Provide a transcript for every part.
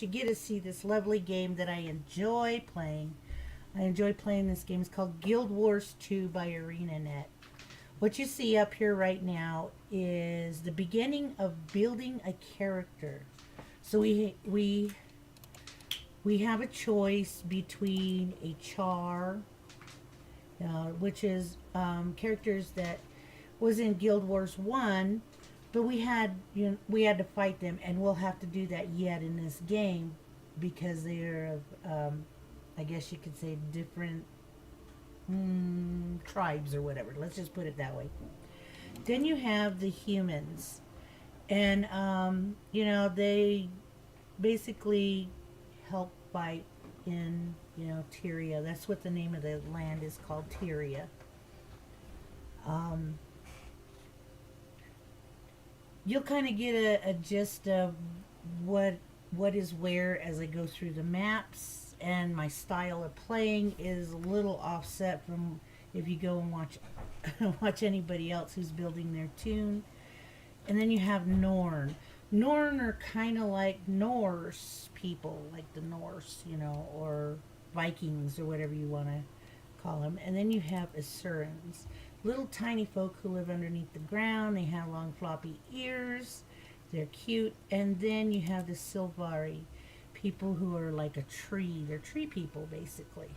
You get to see this lovely game that I enjoy playing. I enjoy playing this game. It's called Guild Wars 2 by ArenaNet. What you see up here right now is the beginning of building a character. So we have a choice between a char, which is characters that was in Guild Wars 1, but we had to fight them, and we'll have to do that yet in this game because they're I guess you could say different tribes or whatever. Let's just put it that way. Then you have the humans, and they basically help fight in Tyria. That's what the name of the land is called, Tyria. Um, you'll kind of get a gist of what what is where as I go through the maps, and my style of playing is a little offset from if you go and watch watch anybody else who's building their tune. And then you have Norn. Norn are kind of like Norse people, like the Norse, or Vikings or whatever you want to call them. And then you have Asurans, little tiny folk who live underneath the ground. They have long floppy ears. They're cute. And then you have the Silvari, people who are like a tree. They're tree people, basically.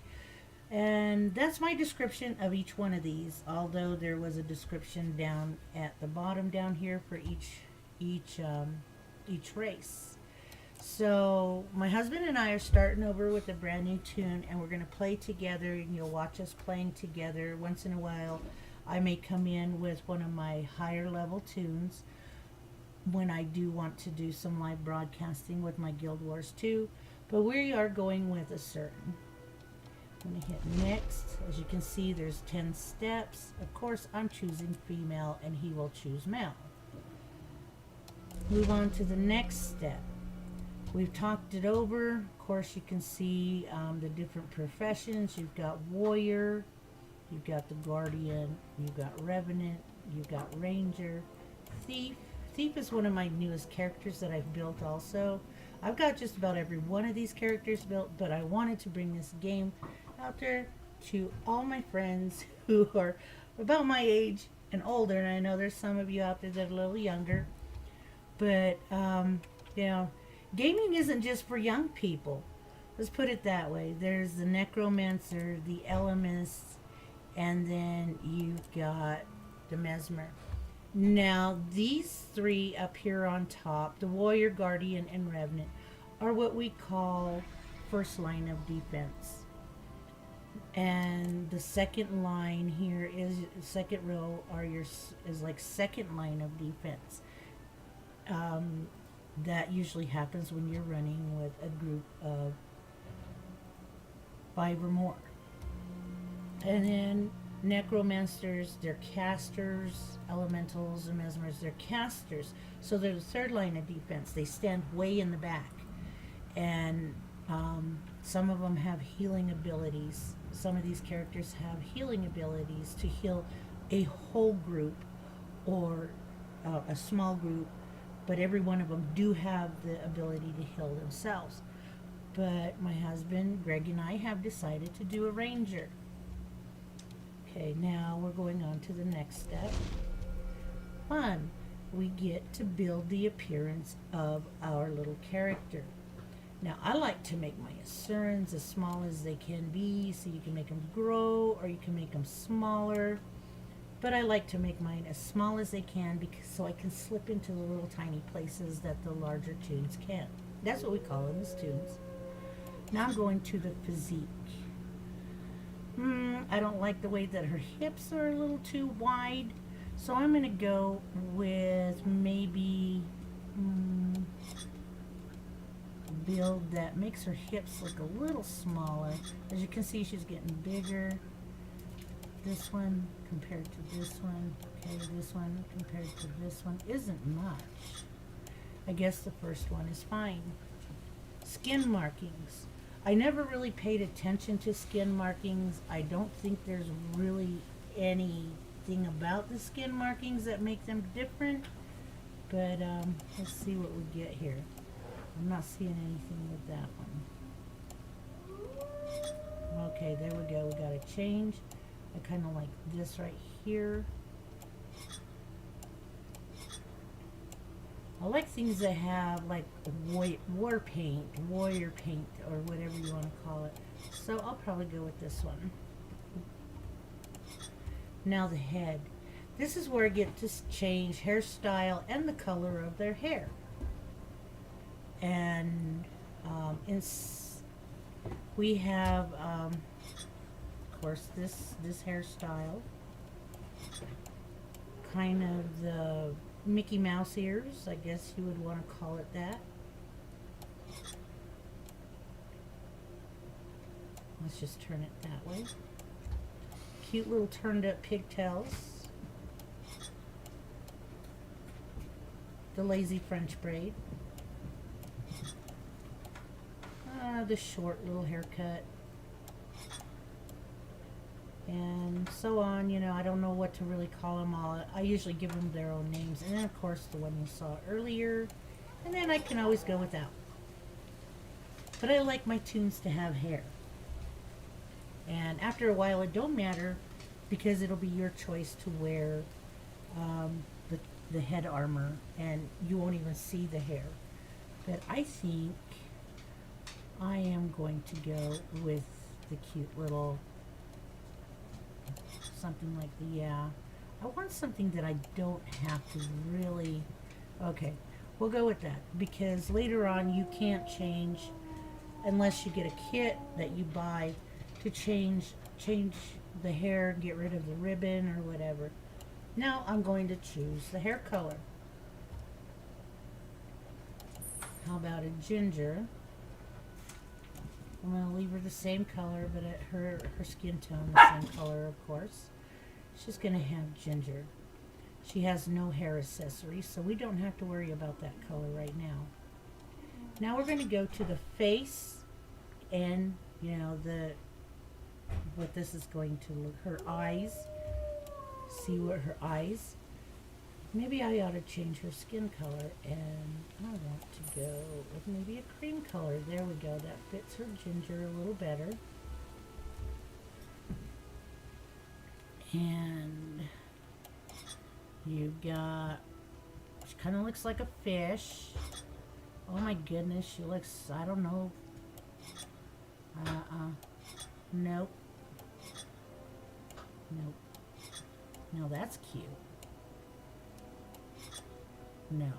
And that's my description of each one of these, although there was a description down at the bottom down here for each race. So my husband and I are starting over with a brand new tune, and we're going to play together, and you'll watch us playing together. Once in a while I may come in with one of my higher level tunes when I do want to do some live broadcasting with my Guild Wars 2. But we are going with a certain. I'm going to hit next. As you can see, there's 10 steps. Of course, I'm choosing female, and he will choose male. Move on to the next step. We've talked it over. Of course, you can see the different professions. You've got warrior, you've got the guardian, you've got revenant, you've got ranger, thief. Thief is one of my newest characters that I've built also. I've got just about every one of these characters built, but I wanted to bring this game out there to all my friends who are about my age and older. And I know there's some of you out there that are a little younger, but you know, gaming isn't just for young people. Let's put it that way. There's the necromancer, the elemist, and then you've got the mesmer. Now, these three up here on top, the warrior, guardian, and revenant, are what we call first line of defense. And the second line here is second row is like second line of defense. That usually happens when you're running with a group of 5 or more. And then necromancers, they're casters. Elementals and mesmers, they're casters. So they're the third line of defense. They stand way in the back. And some of them have healing abilities. Some of these characters have healing abilities to heal a whole group or a small group, but every one of them do have the ability to heal themselves. But my husband, Greg, and I have decided to do a ranger. Okay, now we're going on to the next step. Fun. We get to build the appearance of our little character. Now, I like to make my Asurans as small as they can be, so you can make them grow or you can make them smaller. But I like to make mine as small as they can because so I can slip into the little tiny places that the larger tunes can. That's what we call them, as tunes. Now I'm going to the physique. I don't like the way that her hips are a little too wide, so I'm going to go with maybe a build that makes her hips look a little smaller. As you can see, she's getting bigger. This one compared to this one, okay, this one compared to this one isn't much. I guess the first one is fine. Skin markings. I never really paid attention to skin markings. I don't think there's really anything about the skin markings that make them different. But let's see what we get here. I'm not seeing anything with that one. Okay, there we go. We got a change. I kind of like this right here. I like things that have like war paint, warrior paint, or whatever you want to call it. So I'll probably go with this one. Now the head. This is where I get to change hairstyle and the color of their hair. And we have, of course, this hairstyle. Kind of the Mickey Mouse ears, I guess you would want to call it that. Let's just turn it that way. Cute little turned up pigtails. The lazy French braid. The short little haircut. And so on, you know, I don't know what to really call them all. I usually give them their own names. And then, of course, the one you saw earlier. And then I can always go without. But I like my tunes to have hair. And after a while, it don't matter because it'll be your choice to wear the head armor. And you won't even see the hair. But I think I am going to go with the cute little... something like the, yeah. I want something that I don't have to really, okay, we'll go with that. Because later on you can't change, unless you get a kit that you buy to change the hair, get rid of the ribbon or whatever. Now I'm going to choose the hair color. How about a ginger? I'm going to leave her the same color, but her skin tone the same color, of course. She's going to have ginger. She has no hair accessories, so we don't have to worry about that color right now. Now we're going to go to the face and, you know, what this is going to look, her eyes. See what her eyes. Maybe I ought to change her skin color, and I want to go with maybe a cream color. There we go. That fits her ginger a little better. And you've got, she kind of looks like a fish. Oh my goodness, she looks, I don't know. Nope. Nope. No, that's cute. No.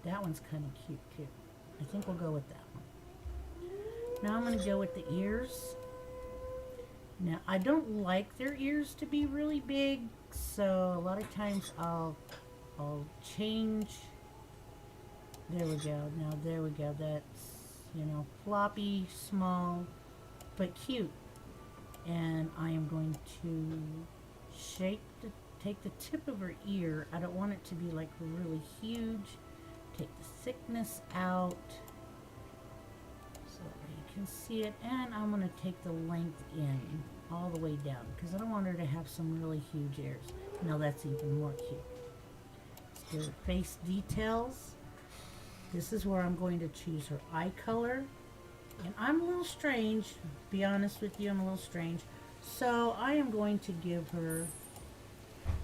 That one's kind of cute too. I think we'll go with that one. Now I'm going to go with the ears. Now I don't like their ears to be really big, so a lot of times I'll change. There we go. Now there we go. That's, you know, floppy, small, but cute. And I am going to take the tip of her ear. I don't want it to be like really huge. Take the thickness out so you can see it. And I'm going to take the length in all the way down because I don't want her to have some really huge ears. Now that's even more cute. Let's do her face details. This is where I'm going to choose her eye color. And I'm a little strange, to be honest with you, I'm a little strange. So I am going to give her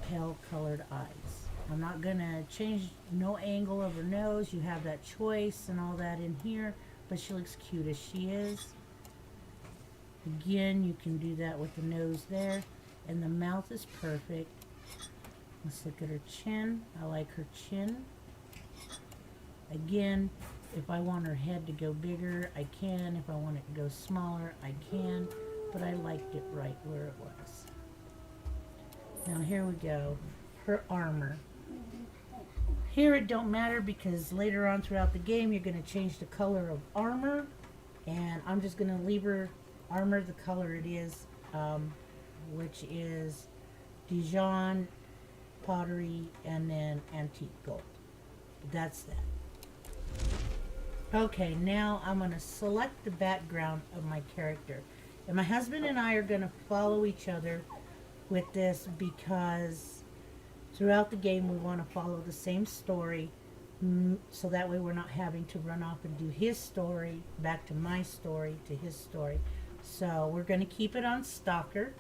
pale colored eyes. I'm not going to change no angle of her nose. You have that choice and all that in here, but she looks cute as she is. Again, you can do that with the nose there, and the mouth is perfect. Let's look at her chin. I like her chin. Again, if I want her head to go bigger, I can. If I want it to go smaller, I can. But I liked it right where it was. Now here we go. Her armor. Here it don't matter because later on throughout the game you're going to change the color of armor. And I'm just going to leave her armor the color it is, which is Dijon, pottery, and then antique gold. That's that. Okay, now I'm going to select the background of my character. And my husband and I are going to follow each other with this because throughout the game we want to follow the same story. So that way we're not having to run off and do his story, back to my story, to his story. So we're going to keep it on Stalker.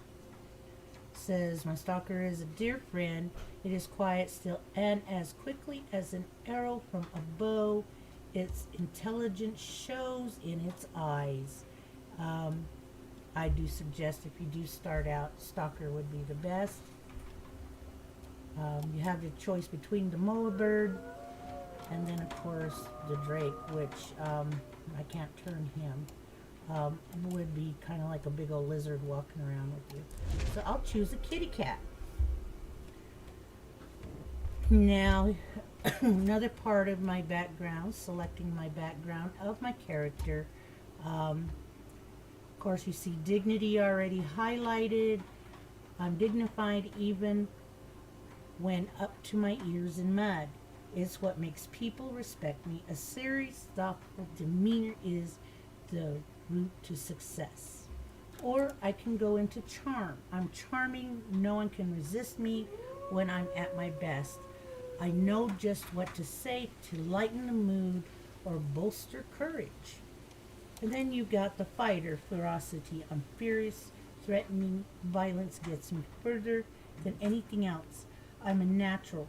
Says, my stalker is a dear friend. It is quiet, still, and as quickly as an arrow from a bow. Its intelligence shows in its eyes. I do suggest if you do start out, Stalker would be the best. You have the choice between the Moa bird and then, of course, the Drake, which I can't turn him. Would be kind of like a big old lizard walking around with you. So I'll choose a kitty cat. Now, another part of my background, selecting my background of my character. Of course, you see dignity already highlighted. I'm dignified even when up to my ears in mud. It's what makes people respect me. A serious, thoughtful demeanor is the route to success. Or I can go into charm. I'm charming. No one can resist me when I'm at my best. I know just what to say to lighten the mood or bolster courage. And then you've got the fighter, ferocity. I'm furious, threatening. Violence gets me further than anything else. I'm a natural,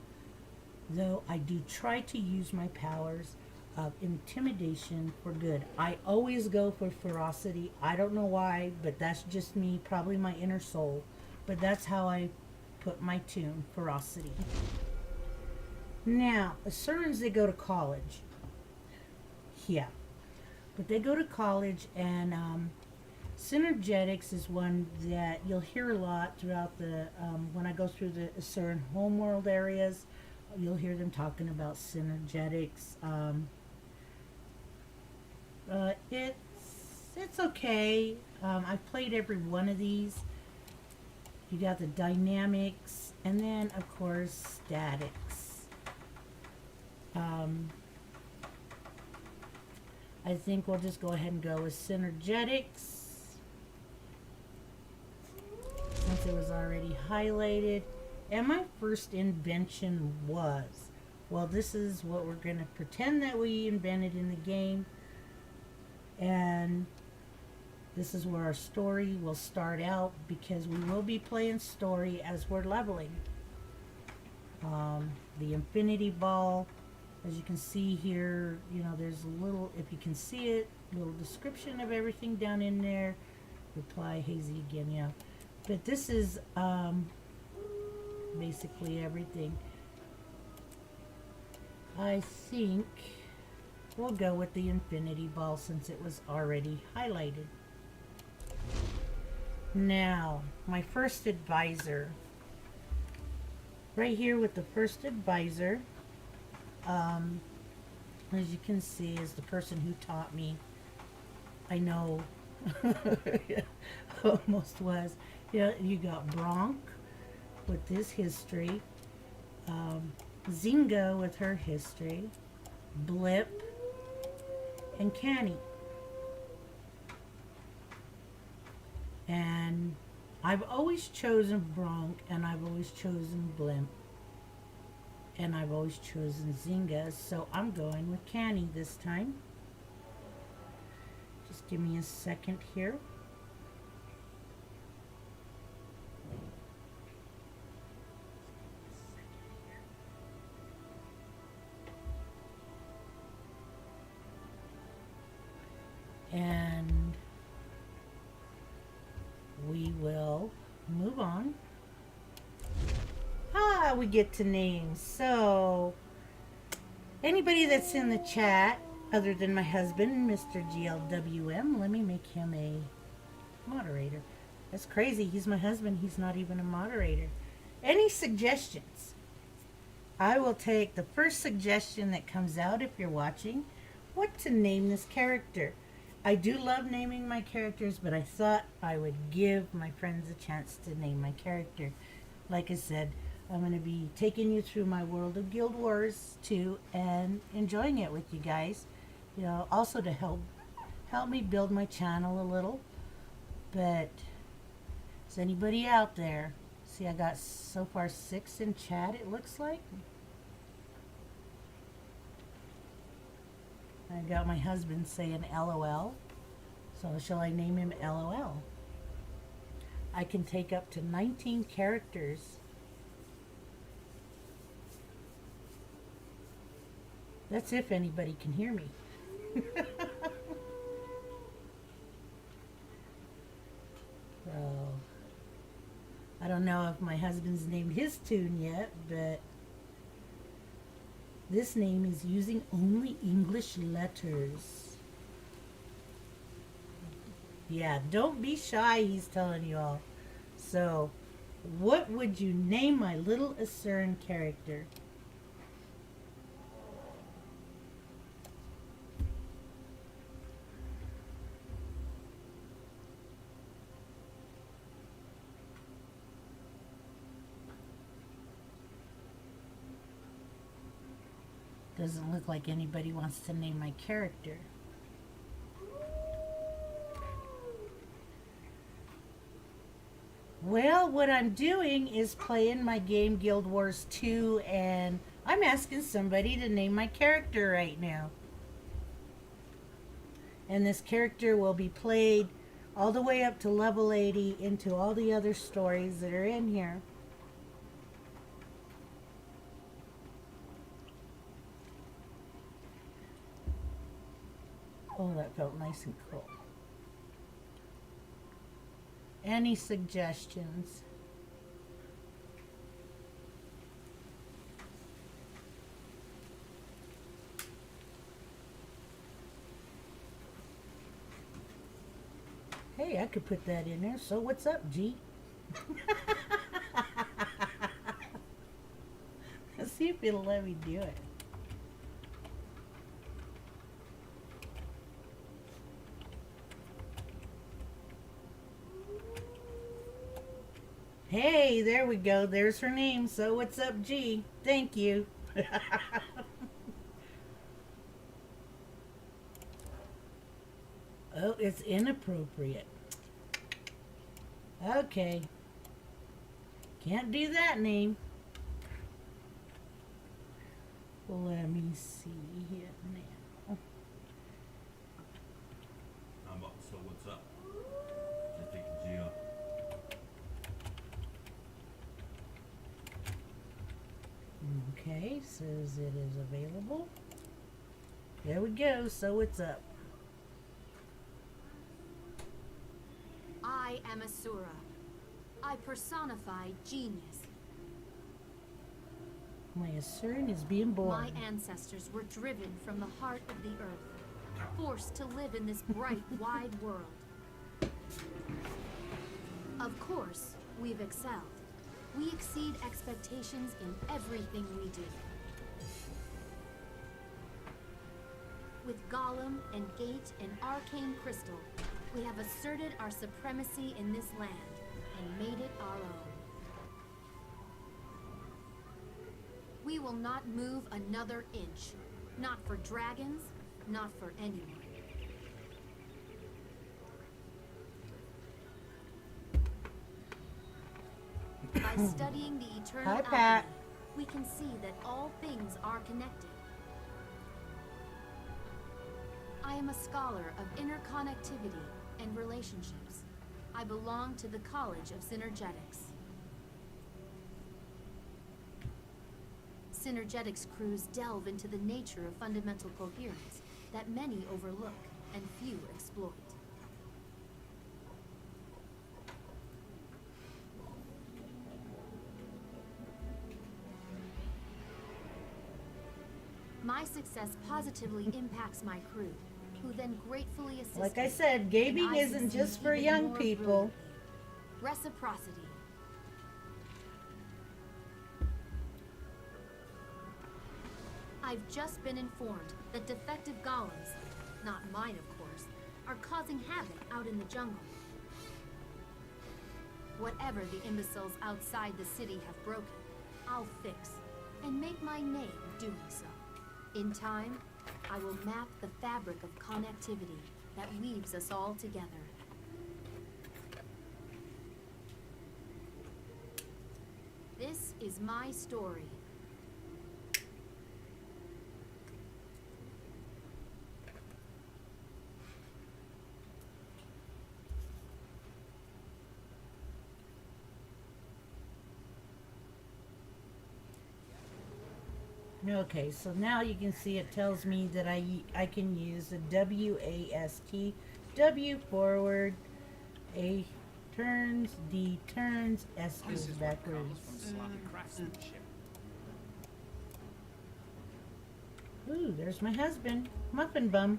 though I do try to use my powers of intimidation for good. I always go for ferocity. I don't know why, but that's just me, probably my inner soul. But that's how I put my tune, ferocity. Now, Assurans, they go to college. Yeah. But they go to college, and synergetics is one that you'll hear a lot throughout the, when I go through the Asuran homeworld areas, you'll hear them talking about synergetics. It's okay. I've played every one of these. You got the dynamics, and then, of course, statics. I think we'll just go ahead and go with synergetics, since it was already highlighted. And my first invention was, well, this is what we're going to pretend that we invented in the game. And this is where our story will start out, because we will be playing story as we're leveling. The infinity ball, as you can see here, you know, there's a little, if you can see it, little description of everything down in there. Reply hazy again, yeah. But this is basically everything. I think we'll go with the infinity ball since it was already highlighted. Now, my first advisor. Right here with the first advisor, as you can see, is the person who taught me. I know, almost was. Yeah, you got Bronk with his history, Zinga with her history, Blip, and Canny. And I've always chosen Bronk, and I've always chosen Blimp, and I've always chosen Zinga, so I'm going with Canny this time. Just give me a second here. And we will move on. We get to names. So, anybody that's in the chat, other than my husband, Mr. GLWM, let me make him a moderator. That's crazy. He's my husband. He's not even a moderator. Any suggestions? I will take the first suggestion that comes out if you're watching. What to name this character? I do love naming my characters, but I thought I would give my friends a chance to name my character. Like I said, I'm going to be taking you through my world of Guild Wars 2 and enjoying it with you guys. You know, also to help me build my channel a little. But is anybody out there? See, I got so far 6 in chat, it looks like. got my husband saying LOL. So shall I name him LOL? I can take up to 19 characters. That's if anybody can hear me. So, I don't know if my husband's named his tune yet, but this name is using only English letters. Yeah, don't be shy, he's telling you all. So, what would you name my little Asuran character? Doesn't look like anybody wants to name my character. Well, what I'm doing is playing my game Guild Wars 2, and I'm asking somebody to name my character right now. And this character will be played all the way up to level 80 into all the other stories that are in here. Oh, that felt nice and cool. Any suggestions? Hey, I could put that in there. So what's up, G? Let's see if it'll let me do it. Hey, there we go. There's her name. So what's up, G? Thank you. Oh, it's inappropriate. Okay. Can't do that name. Let me see here now. So what's up? Just taking Gio. Okay, says it is available. There we go. So what's up? I am Asura. I personify genius. My Asuran is being born. My ancestors were driven from the heart of the earth, forced to live in this bright, wide world. Of course, we've excelled. We exceed expectations in everything we do. With Golem and Gate and Arcane Crystal, we have asserted our supremacy in this land and made it our own. We will not move another inch. Not for dragons, not for anyone. By studying the eternal Hi, Pat. alchemy, we can see that all things are connected. I am a scholar of interconnectivity and relationships. I belong to the College of Synergetics. Synergetics crews delve into the nature of fundamental coherence that many overlook and few exploit. My success positively impacts my crew, who then gratefully assist Like I me, said, gaming and I isn't succeed just for even young more people. brilliantly. Reciprocity. I've just been informed that defective golems, not mine of course, are causing havoc out in the jungle. Whatever the imbeciles outside the city have broken, I'll fix, and make my name doing so. In time, I will map the fabric of connectivity that weaves us all together. This is my story. Okay, so now you can see it tells me that I can use the WASD, W forward, A turns, D turns, S goes This is what comes backwards. from sloppy craftsmanship. Ooh, there's my husband, Muffin Bum.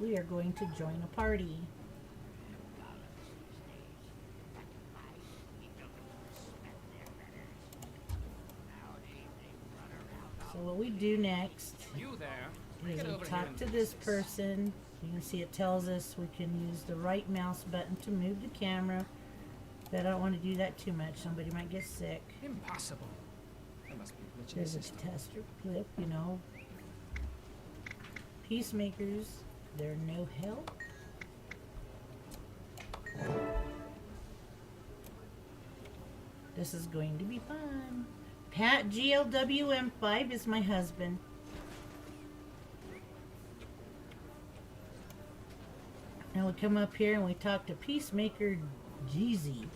We are going to join a party. So what we do next You there? is Get we over here talk and to fix this person. You can see it tells us we can use the right mouse button to move the camera. But I don't want to do that too much. Somebody might get sick. Impossible. There must be a glitch in the There's a system. tester clip, you know. Peacemakers, they're no help. This is going to be fun. Pat GLWM5 is my husband. Now we come up here and we talk to Peacemaker Jeezy.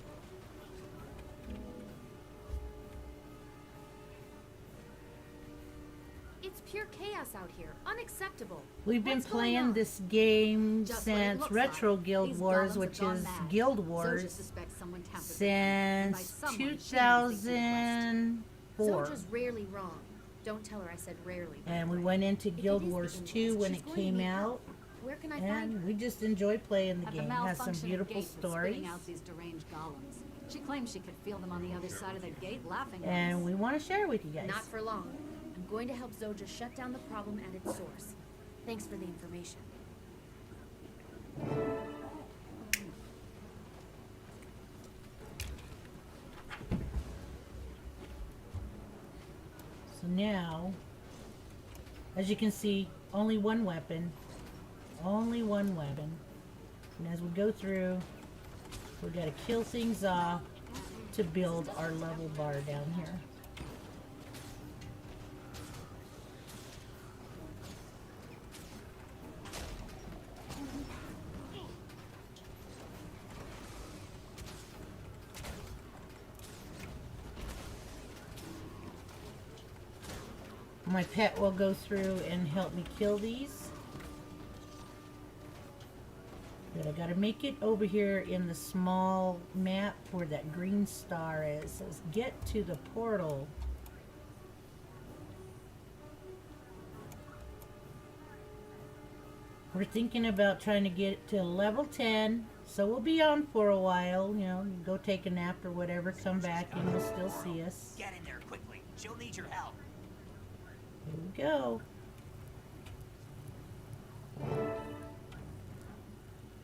It's pure chaos out here. Unacceptable. We've been What's going playing on? this game Just what it since looks Retro like. Guild These Wars, golems which have gone is mad. Guild Zosha Wars, suspects someone tampered with them, and by since someone, she means they did 2004. Zoja's rarely wrong. Don't tell her I said rarely. by And the we way. went into If it Guild is the Wars inquest, 2 when she's it going to came need out. help. Where can I find And her? we just enjoy playing the At game. the It has some malfunctioning beautiful gate that's stories. spitting out these deranged golems. She claims she could feel them on the other side of the gate laughing at And us. we want to share with you guys. Not for long. I'm going to help Zoja shut down the problem at its source. Thanks for the information. So now, as you can see, only one weapon. Only one weapon. And as we go through, we got to kill things off to build our level bar down here. My pet will go through and help me kill these. But I gotta make it over here in the small map where that green star is. It says get to the portal. We're thinking about trying to get to level 10. So we'll be on for a while, you know, go take a nap or whatever, come back and you'll still see us. Get in there quickly. She'll need your help. Here we go.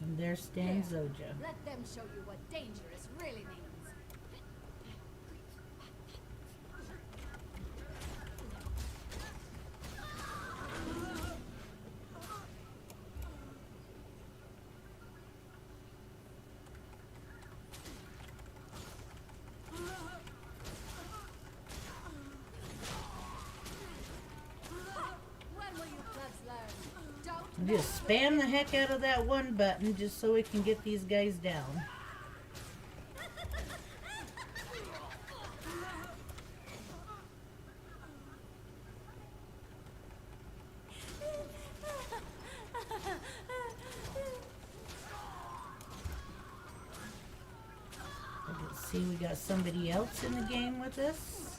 And there stands Zoja. Let them show you what dangerous really means. When will you plebs learn? Don't Just spam the heck out of that one button just so we can get these guys down. I can see we got somebody else in the game with us.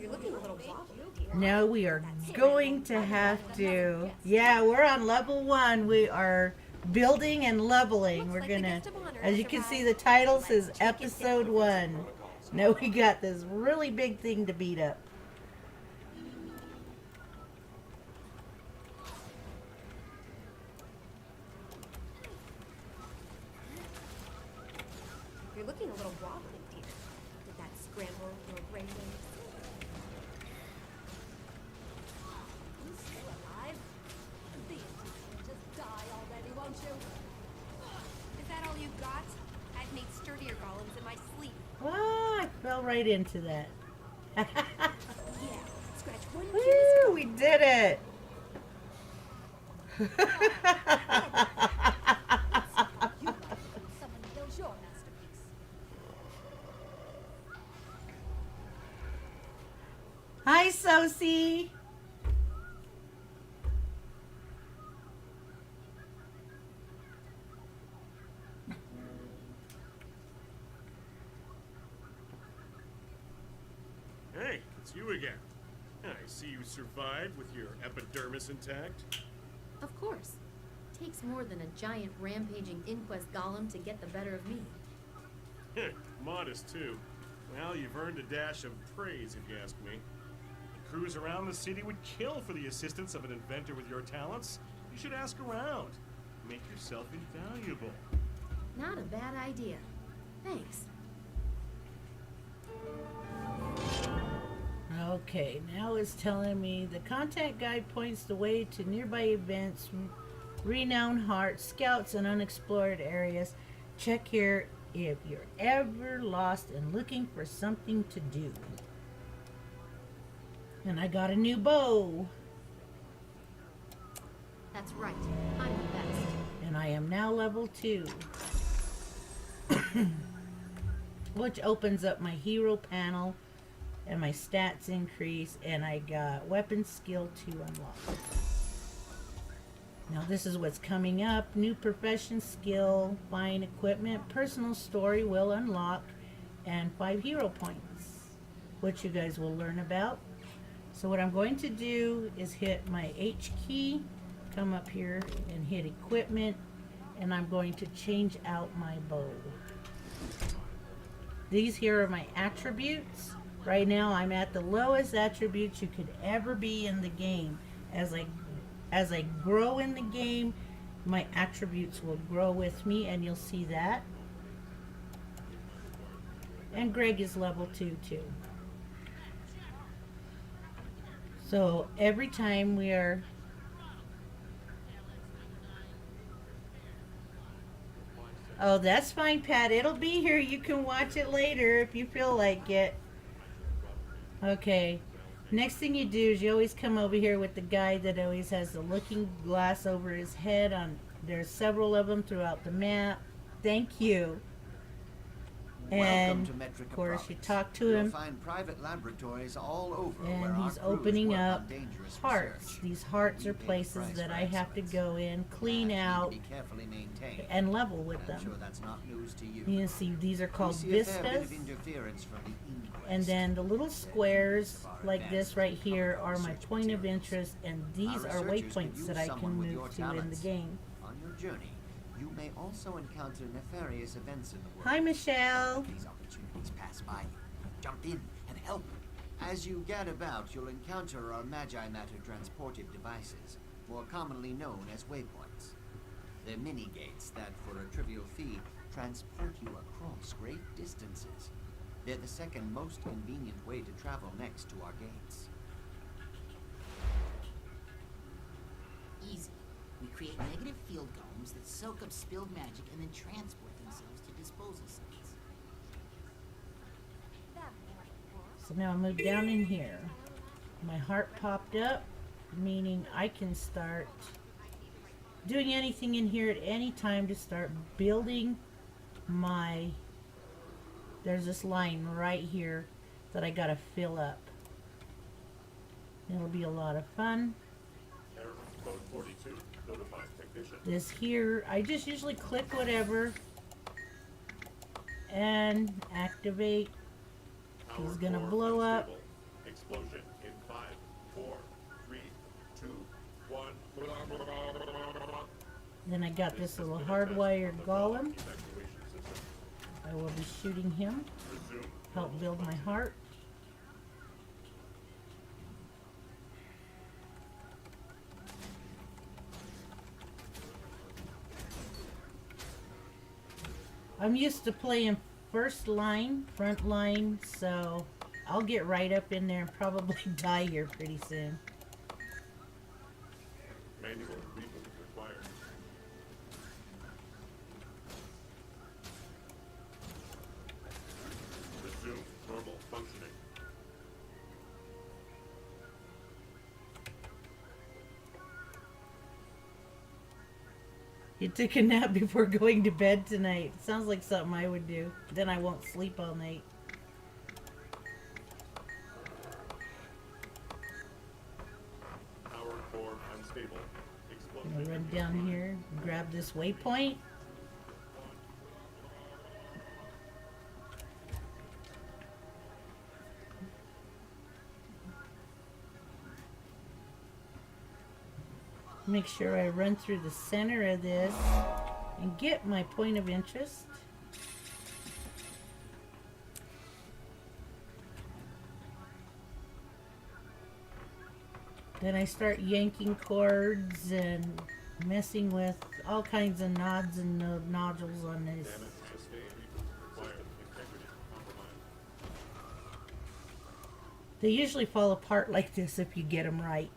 You're looking a little wobbly. Now we are going to have to. Yeah, we're on level 1. We are building and leveling. We're gonna, as you can see, the title says Episode 1. Now we got this really big thing to beat up. You're looking a little wobbly, dear. Did that scramble your brainwaves? You still alive? These will just die already, won't you? Is that all you got? I've made sturdier golems in my sleep. Ah, I fell right into that. Yeah. Scratch one Woo, we did it. Someone builds your masterpiece. Sosie. Hey, it's you again. I see you survived with your epidermis intact. Of course. Takes more than a giant rampaging inquest golem to get the better of me. Heh, modest too. Well, you've earned a dash of praise if you ask me. The crews around the city would kill for the assistance of an inventor with your talents. You should ask around. Make yourself invaluable. Not a bad idea. Thanks. Okay, now it's telling me the contact guide points the way to nearby events, renowned hearts, scouts, and unexplored areas. Check here if you're ever lost and looking for something to do. And I got a new bow. That's right. I'm the best. And I am now level 2. Which opens up my hero panel. And my stats increase, and I got weapon skill 2 unlocked. Now this is what's coming up. New profession skill, fine equipment, personal story will unlock, and 5 hero points, which you guys will learn about. So what I'm going to do is hit my H key, come up here and hit equipment, and I'm going to change out my bow. These here are my attributes. Right now I'm at the lowest attributes you could ever be in the game. As I grow in the game, my attributes will grow with me, and you'll see that. And Greg is level 2 too. So every time we are Oh, that's fine, Pat. It'll be here. You can watch it later if you feel like it. Okay. Next thing you do is you always come over here with the guy that always has the looking glass over his head. There's several of them throughout the map. Thank you. And of course you talk to him. You'll find private laboratories all over where And our he's crews opening work on up dangerous hearts. research. These hearts You are pay the places price that for I have to excellence. go in, clean Labs need to out, be carefully maintained. and level with I'm sure them. that's not news to you. You can see these are called We see a fair bit vistas. of interference from the inquest. And then the little squares like this right here are my point of interest, and these Our are researchers could waypoints use that I someone can with your move to in the talents. game. On your journey, you may also encounter nefarious events in the world. Hi, Michelle. These opportunities pass by you. Jump in and help. As you gad about, you'll encounter our Magi Matter transportive devices, more commonly known as waypoints. They're mini-gates that, for a trivial fee, transport you across great distances. They're the second most convenient way to travel next to our gates. Easy. We create negative field golems that soak up spilled magic and then transport themselves to disposal sites. So now I move down in here. My heart popped up, meaning I can start doing anything in here at any time to start building my... There's this line right here that I gotta fill up. It'll be a lot of fun. This here, I just usually click whatever and activate. He's gonna blow up. Explosion in 5, 4, 3, 2, 1. Then I got this little hardwired golem. I will be shooting him. Help build my heart. I'm used to playing first line, front line, so I'll get right up in there and probably die here pretty soon. Manual reboot required. Resume normal functioning. You took a nap before going to bed tonight. Sounds like something I would do. Then I won't sleep all night. Stable. I'm gonna run down here, grab this waypoint. Make sure I run through the center of this and get my point of interest. Then I start yanking cords and messing with all kinds of nods and nodules on this. Damage sustained. Required integrity compromised. They usually fall apart like this if you get them right.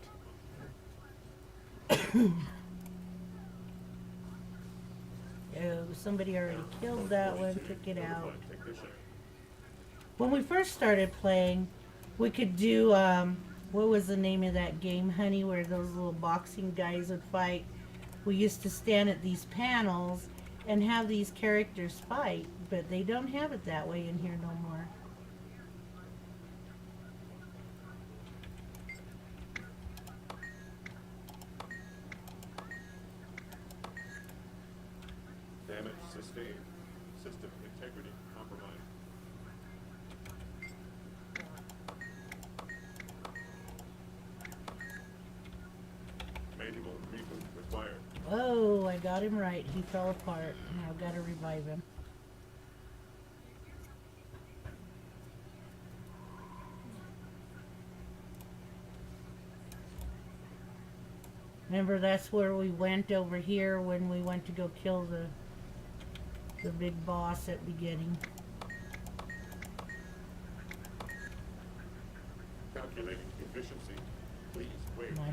Oh, somebody already killed that one, took it out. Technician. When we first started playing, we could do, what was the name of that game, honey, where those little boxing guys would fight? We used to stand at these panels and have these characters fight, but they don't have it that way in here no more. Damage sustained. System integrity compromised. Manual reboot required. Oh, I got him right. He fell apart. Now I've got to revive him. Remember, that's where we went over here when we went to go kill the big boss at the beginning. Calculating efficiency. Please wait. My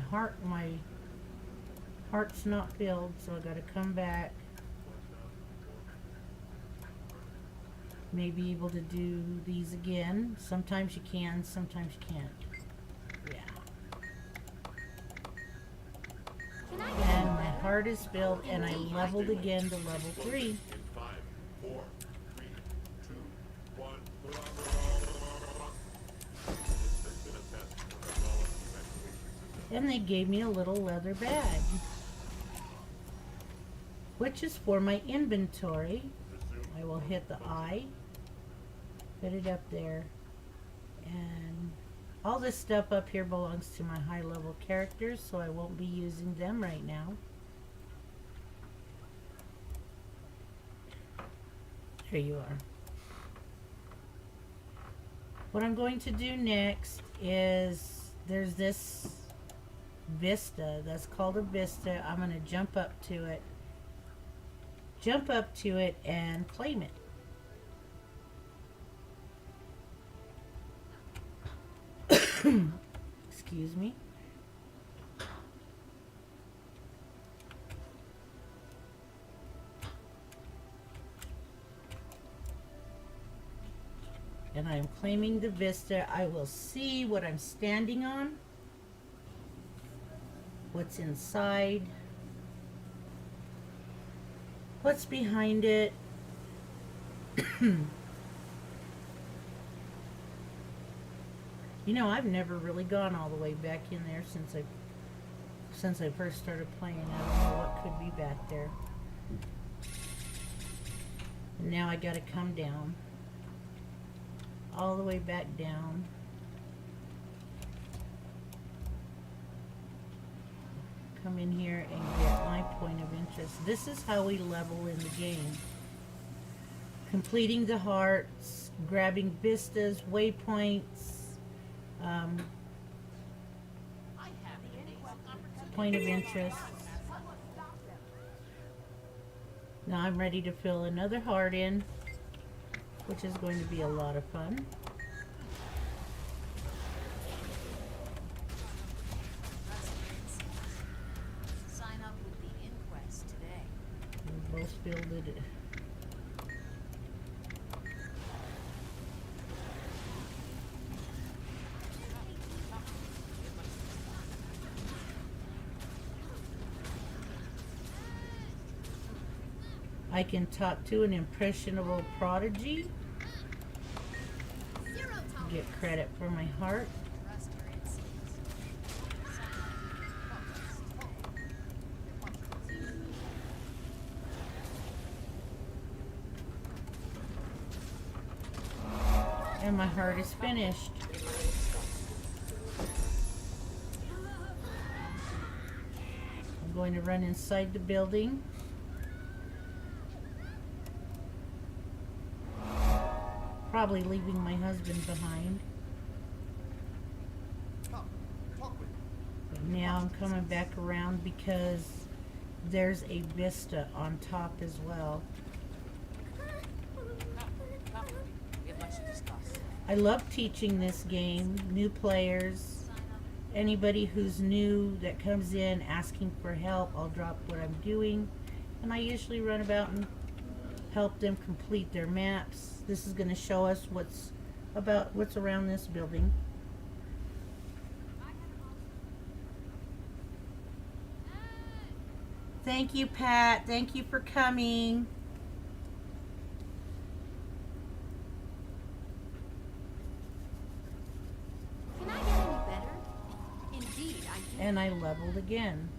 heart's not filled, so I gotta come back. May be able to do these again. Sometimes you can, sometimes you can't. Yeah. Can I And my heart is filled, and I leveled again to level 3. In 5, 4, 3, 2, 1. This has been a test of the flawless evacuation system. And they gave me a little leather bag, which is for my inventory. I will hit the I, put it up there, and all this stuff up here belongs to my high level characters, so I won't be using them right now. There you are. What I'm going to do next is, there's this vista that's called a vista. I'm going to jump up to it and claim it. Excuse me. And I'm claiming the vista. I will see what I'm standing on, what's inside, what's behind it. You know, I've never really gone all the way back in there since I first started playing. I don't know what could be back there. And now I gotta come down. All the way back down. Come in here and get my point of interest. This is how we level in the game. Completing the hearts, grabbing vistas, waypoints, point of interest. Now I'm ready to fill another heart in, which is going to be a lot of fun. Sign up with the inquest today. We both filled it. I can talk to an impressionable prodigy. Get credit for my heart. Trust your instincts. Sign up with the my heart is finished. I'm going to run inside the building. Probably leaving my husband behind. But now I'm coming back around because there's a vista on top as well. We have much to discuss. I love teaching this game, new players, anybody who's new that comes in asking for help. I'll drop what I'm doing, and I usually run about and help them complete their maps. This is going to show us what's around this building. Thank you, Pat. Thank you for coming. Can I get any better? Indeed, I can. And I leveled again.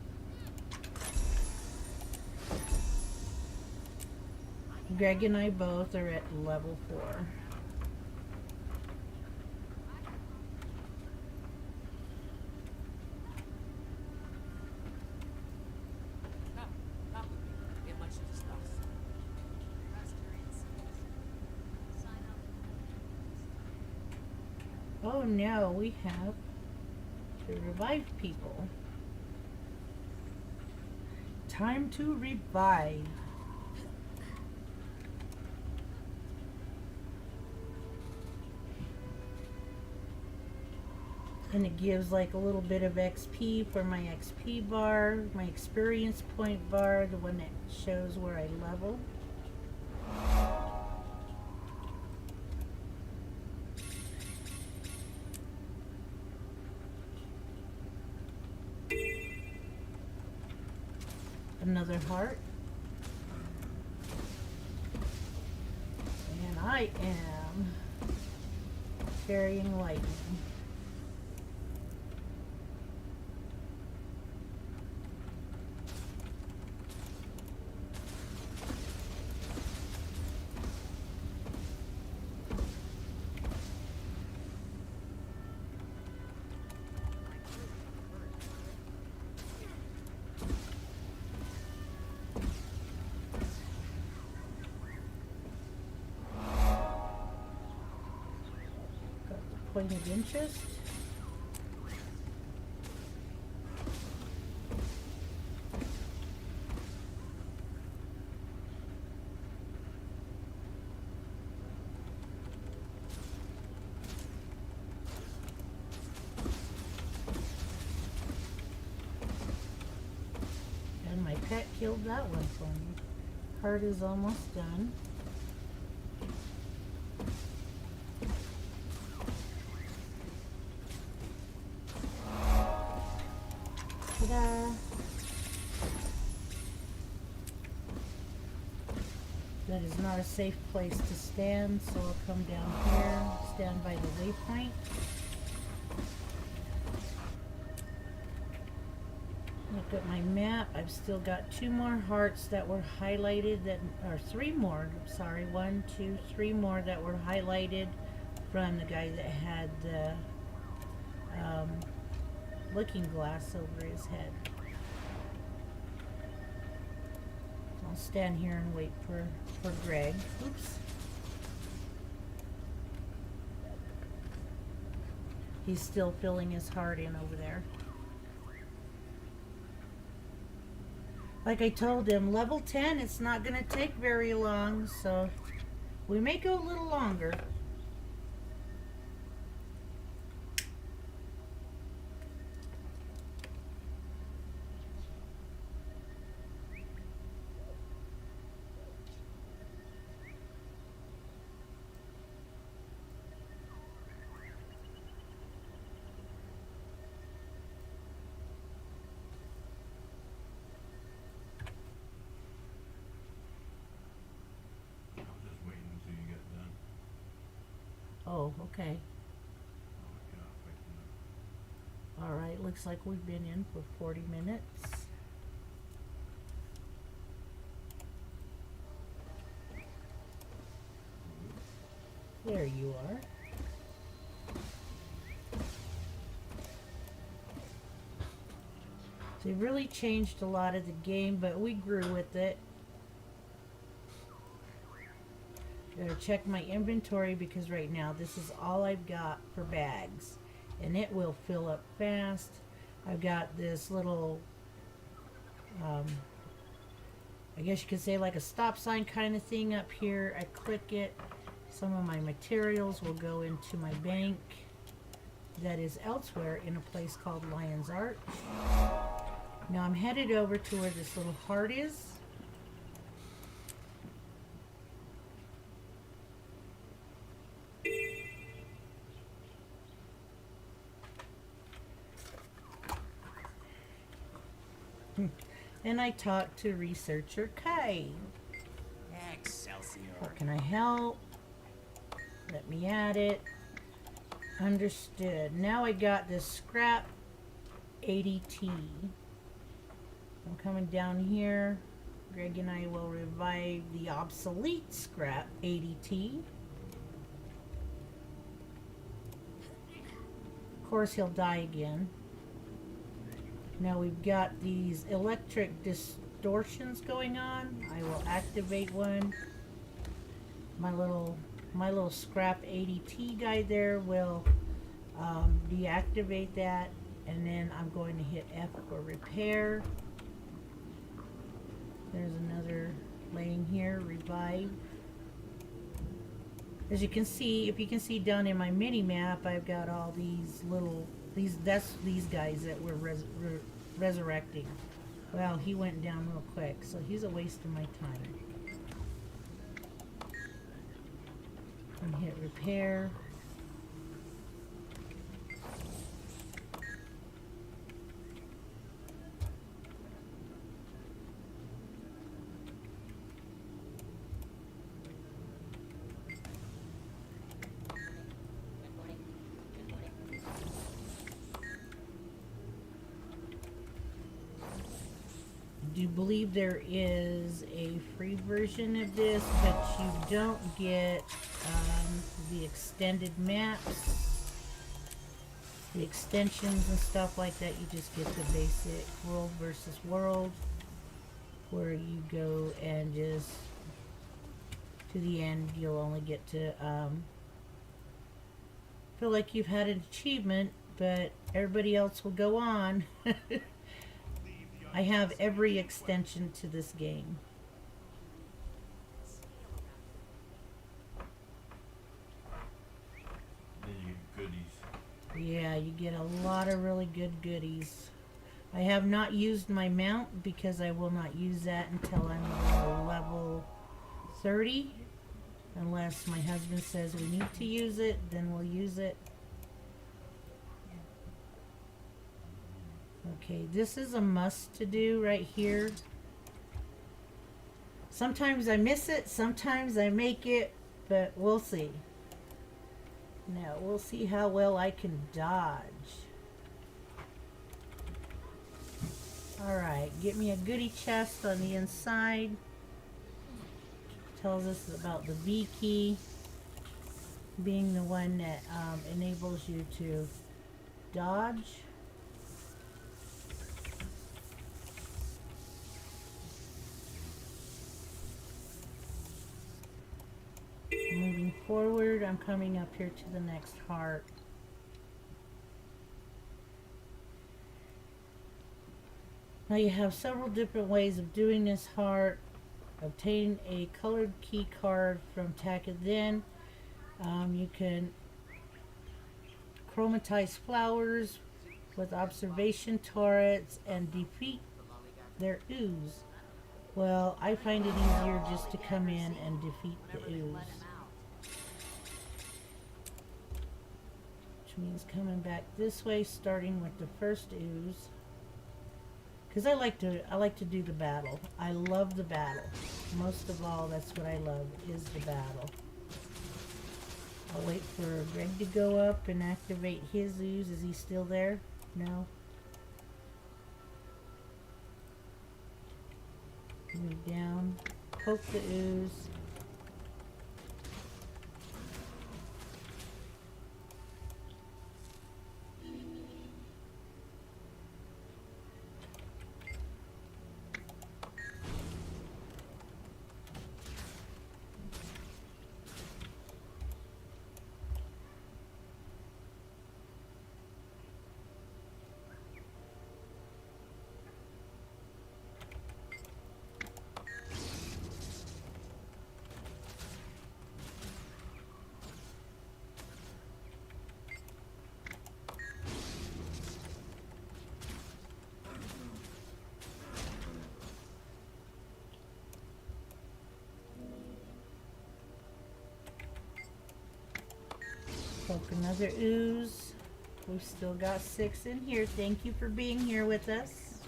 Greg and I both are at level 4. Come with me. We have much to discuss. Oh no, we have to revive people. Time to revive. And it gives like a little bit of XP for my XP bar, my experience point bar, the one that shows where I level. Another heart. And I am carrying lightning. Point of interest. And my pet killed that one for me. Heart is almost done. Ta-da! That is not a safe place to stand, so I'll come down here, stand by the waypoint. Look at my map. I've still got 2 more hearts that were highlighted, or 3 more, sorry, 1, 2, 3 more that were highlighted from the guy that had the looking glass over his head. I'll stand here and wait for Greg. Oops. He's still filling his heart in over there. Like I told him, level 10, it's not going to take very long, so we may go a little longer. I'm just waiting until you get done. Oh, okay. Oh, yeah, fixing it. All right, looks like we've been in for 40 minutes. There you are. They really changed a lot of the game, but we grew with it. Gotta check my inventory because right now this is all I've got for bags. And it will fill up fast. I've got this little, I guess you could say like a stop sign kind of thing up here. I click it. Some of my materials will go into my bank that is elsewhere in a place called Lion's Arch. Now I'm headed over to where this little heart is. And I talked to researcher Kai. Excelsior. How can I help? Let me add it. Understood. Now I got this scrap 80T. I'm coming down here. Greg and I will revive the obsolete scrap 80T. Of course he'll die again. Now we've got these electric distortions going on. I will activate one. My little scrap 80T guy there will deactivate that, and then I'm going to hit F for repair. There's another laying here, revive. As you can see, if you can see down in my mini map, I've got all these little, that's these guys that we're resurrecting. Well, he went down real quick, so he's a waste of my time. And hit repair. I do believe there is a free version of this, but you don't get the extended maps, the extensions and stuff like that. You just get the basic world versus world, where you go and just to the end you'll only get to feel like you've had an achievement, but everybody else will go on. I have every extension to this game. Then you get goodies. Yeah, you get a lot of really good goodies. I have not used my mount because I will not use that until I'm level 30. Unless my husband says we need to use it, then we'll use it. Okay, this is a must to do right here. Sometimes I miss it, sometimes I make it, but we'll see. Now, we'll see how well I can dodge. Alright, get me a goodie chest on the inside. Tells us about the V key being the one that enables you to dodge. Moving forward, I'm coming up here to the next heart. Now you have several different ways of doing this heart. Obtain a colored key card from Takadin. You can chromatize flowers with observation turrets and defeat their ooze. Well, I find it easier just to come in and defeat the ooze. Which means coming back this way, starting with the first ooze. Because I like to do the battle. I love the battle. Most of all, that's what I love, is the battle. I'll wait for Greg to go up and activate his ooze. Is he still there? No? Move down, poke the ooze. Poke another ooze. We've still got 6 in here. Thank you for being here with us.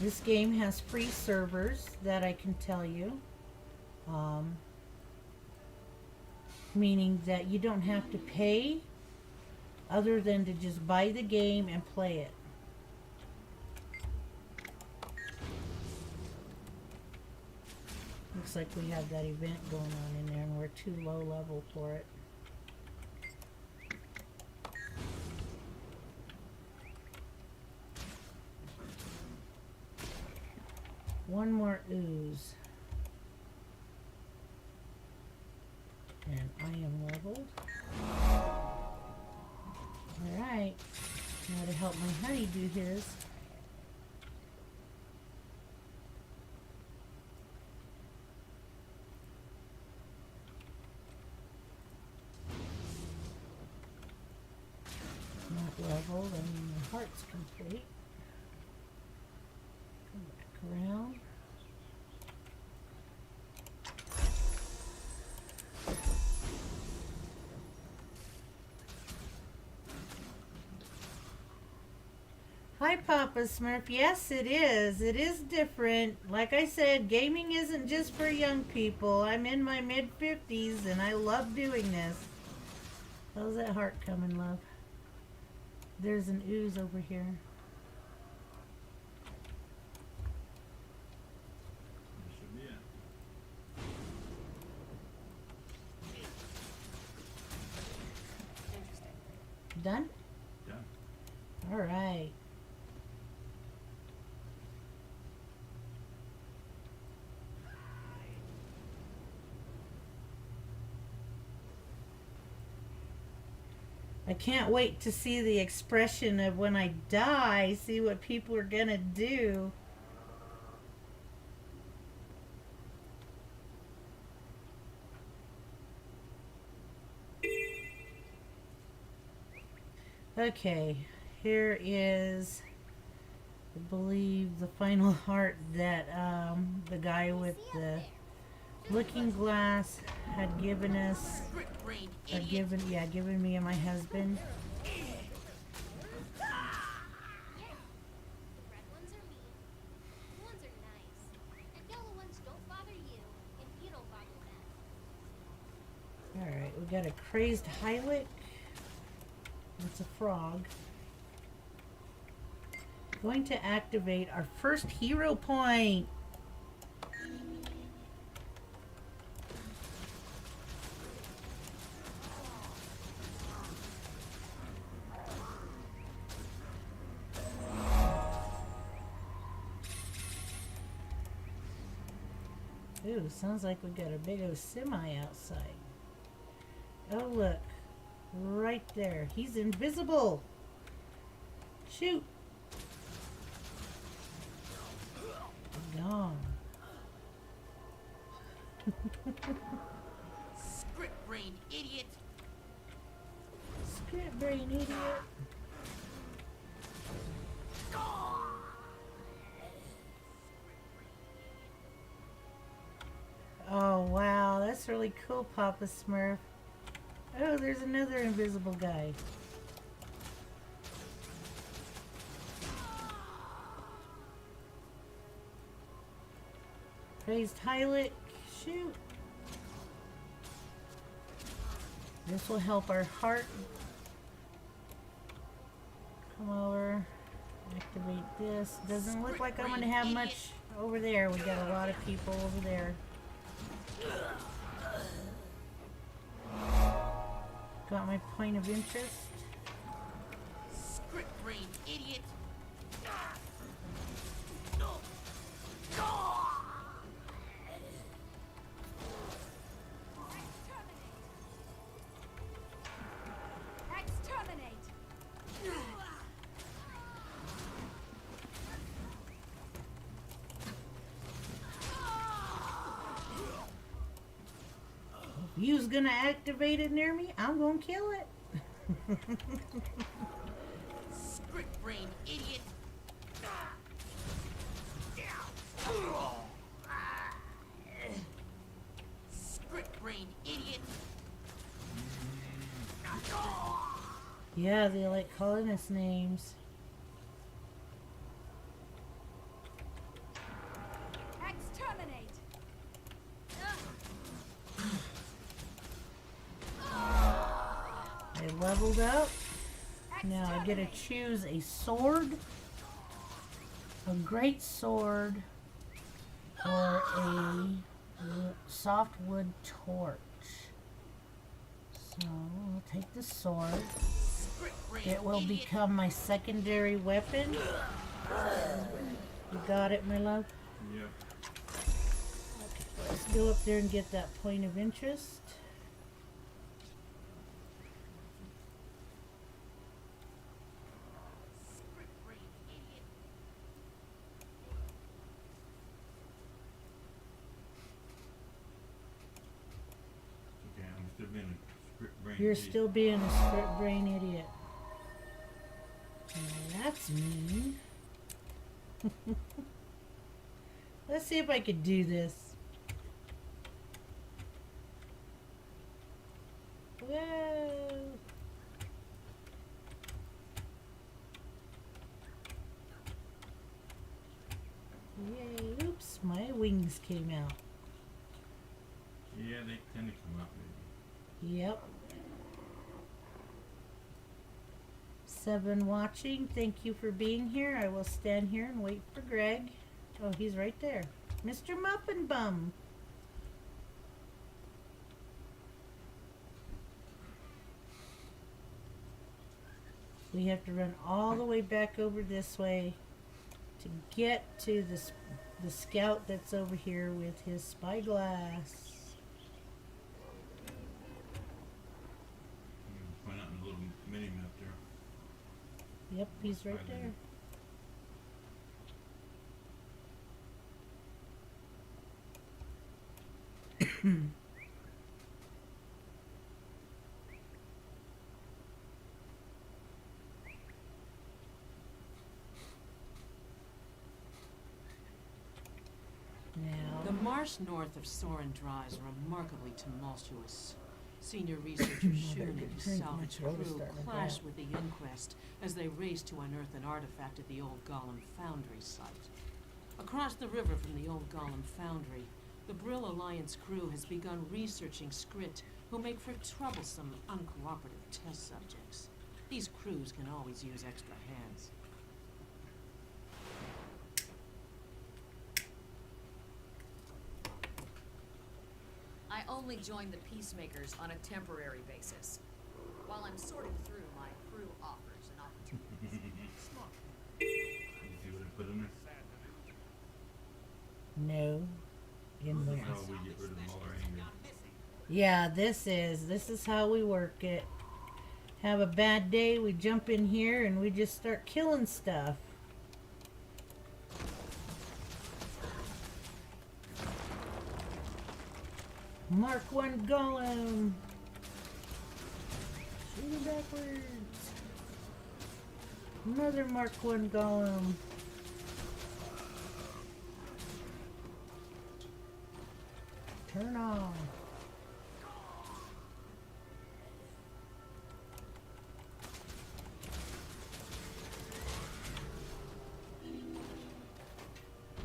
This game has free servers that I can tell you. Meaning that you don't have to pay other than to just buy the game and play it. Looks like we have that event going on in there and we're too low level for it. One more ooze. And I am leveled. Alright. Now to help my honey do his. Not leveled, I mean my heart's complete. Come back around. Hi, Papa Smurf. Yes, it is. It is different. Like I said, gaming isn't just for young people. I'm in my mid-50s and I love doing this. How's that heart coming, love? There's an ooze over here. That should be it. Done? Done. All right. I can't wait to see the expression of when I die, see what people are gonna do. Okay, here is, I believe, the final heart that the guy with the looking glass had given us. Brick-brained Had idiot. given me and my husband. The red ones are mean, blue ones are nice, and yellow ones don't bother you, and you don't bother them. Alright, we got a crazed Hylic. It's a frog. Going to activate our first hero point. Ooh, sounds like we got a big old semi outside. Oh, look. Right there. He's invisible. Shoot. Gone. Script-brained idiot. Script brain idiot. Oh, wow. That's really cool, Papa Smurf. Oh, there's another invisible guy. Praised Hylic. Shoot. This will help our heart. Come over. Activate this. Doesn't look like I'm going to have much over there. We got a lot of people over there. Got my point of interest. Script-brained idiot. Exterminate! If you's gonna activate it near me, I'm gonna kill it. Script-brained idiot. Yeah, they like calling us names. Exterminate! I leveled up. Now I get to choose a sword, a great sword, or a softwood torch. So I'll take the sword. It will become my secondary weapon. You got it, my love? Yep. Let's go up there and get that point of interest. Okay, I'm still being a script brain. You're idiot. still being a script brain idiot. That's mean. Let's see if I could do this. Whoa. Yay. Oops, my wings came out. Yeah, they tend to come out maybe. Yep. 7 watching. Thank you for being here. I will stand here and wait for Greg. Oh, he's right there. Mr. Muffin Bum. We have to run all the way back over this way to get to the scout that's over here with his spyglass. You can find out in a little mini map there. Yep, he's right there. Now, The marsh north of Soren Dry is remarkably tumultuous. Senior researcher Shun and his drink, my salvage throat is crew starting to clash grab. with the Inquest as they race to unearth an artifact at the old Golem Foundry site. Across the river from the old Golem Foundry, the Brill Alliance crew has begun researching Skrit, who make for troublesome, uncooperative test subjects. These crews can always use extra hands. I only joined the Peacemakers on a temporary basis. While I'm sorting through, my crew offers an opportunity. You see what I put in there? no. In This where? is how we get rid of all our anger. Yeah, this is how we work it. Have a bad day, we jump in here and we just start killing stuff. Mark 1 golem. Shoot him backwards. Another Mark 1 golem. Turn on.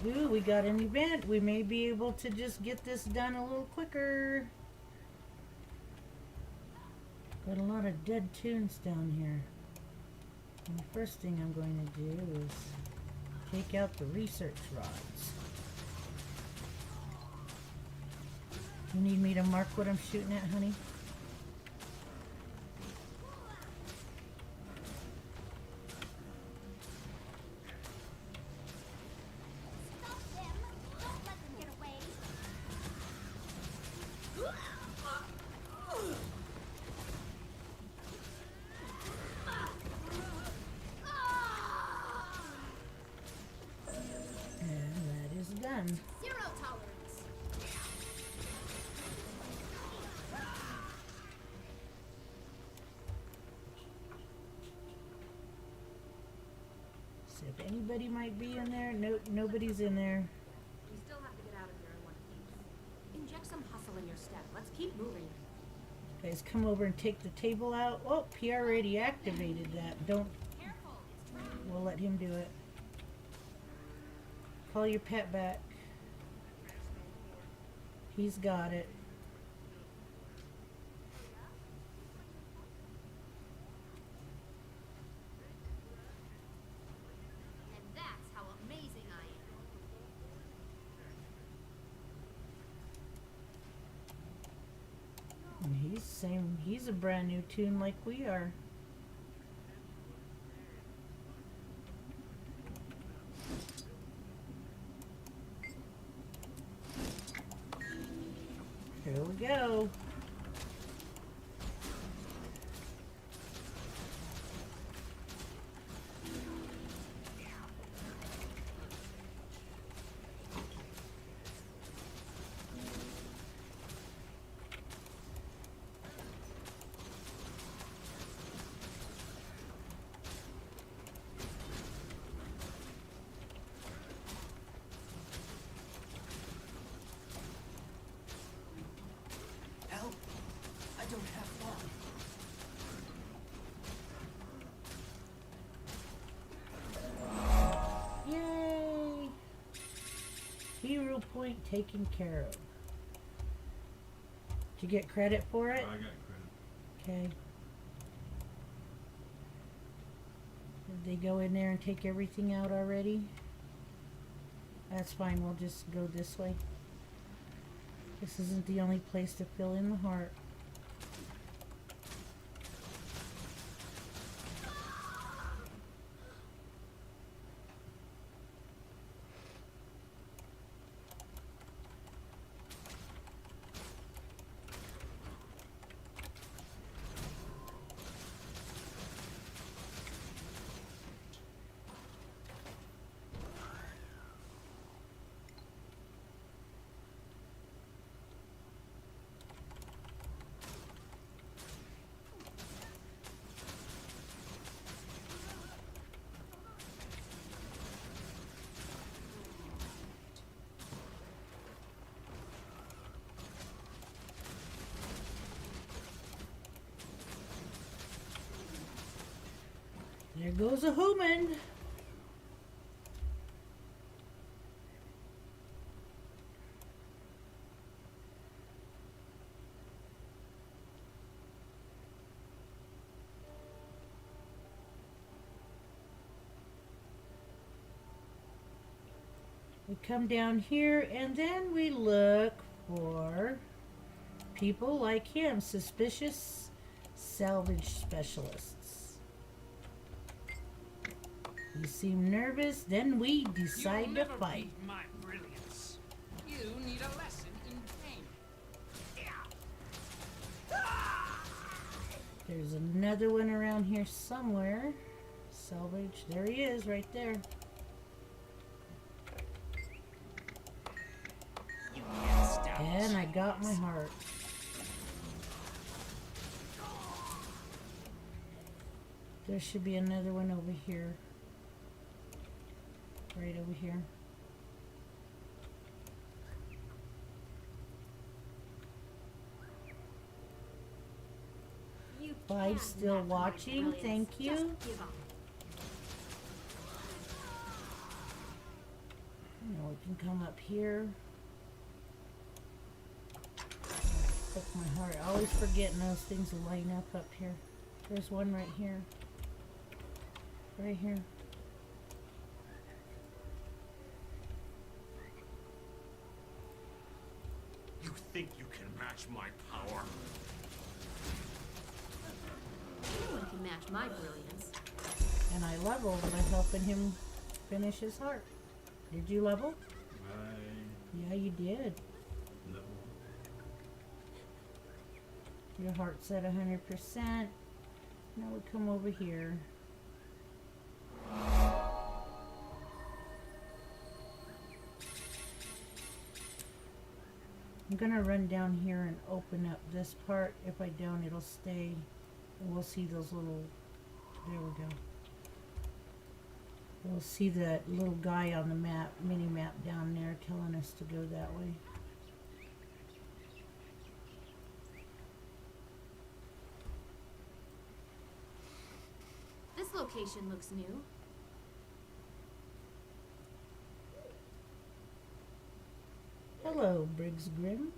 Ooh, we got an event. We may be able to just get this done a little quicker. Got a lot of dead tunes down here. And the first thing I'm going to do is take out the research rods. You need me to mark what I'm shooting at, honey? Stop them! Don't let them get away! And that is done. Zero tolerance! So if anybody might be in there, nobody's in there. We still have to get out of here in one piece. Inject some hustle in your step. Let's keep moving. Guys, come over and take the table out. Oh, he already activated that. Don't. We'll let him do it. Call your pet back. He's got it. And that's how amazing I am. And he's a brand new tune like we are. Here we go. Help! I don't have long. Yay! Hero point taken care of. Did you get credit for it? I got credit. Okay. Did they go in there and take everything out already? That's fine, we'll just go this way. This isn't the only place to fill in the heart. There goes a human. We come down here and then we look for people like him, suspicious salvage specialists. You seem nervous, then we decide You'll to never fight. beat my brilliance. You need a lesson in pain. There's another one around here somewhere. Salvage, there he is, right there. You can't stop And I got my heart. There should be another one over here. Right over here. You Five can't still match my watching, brilliance. thank you. Just give up. Now we can come up here. Took my heart. Always forgetting those things to line up here. There's one right here. Right here. You think you can match my power? No one can match my brilliance. And I leveled by helping him finish his heart. Did you level? Yeah, you did. Level. Your heart's at 100%. Now we come over here. I'm gonna run down here and open up this part. If I don't, it'll stay. And we'll see those little, there we go. We'll see that little guy on the map, mini map down there telling us to go that way. location looks new. Hello, Briggs Grimm.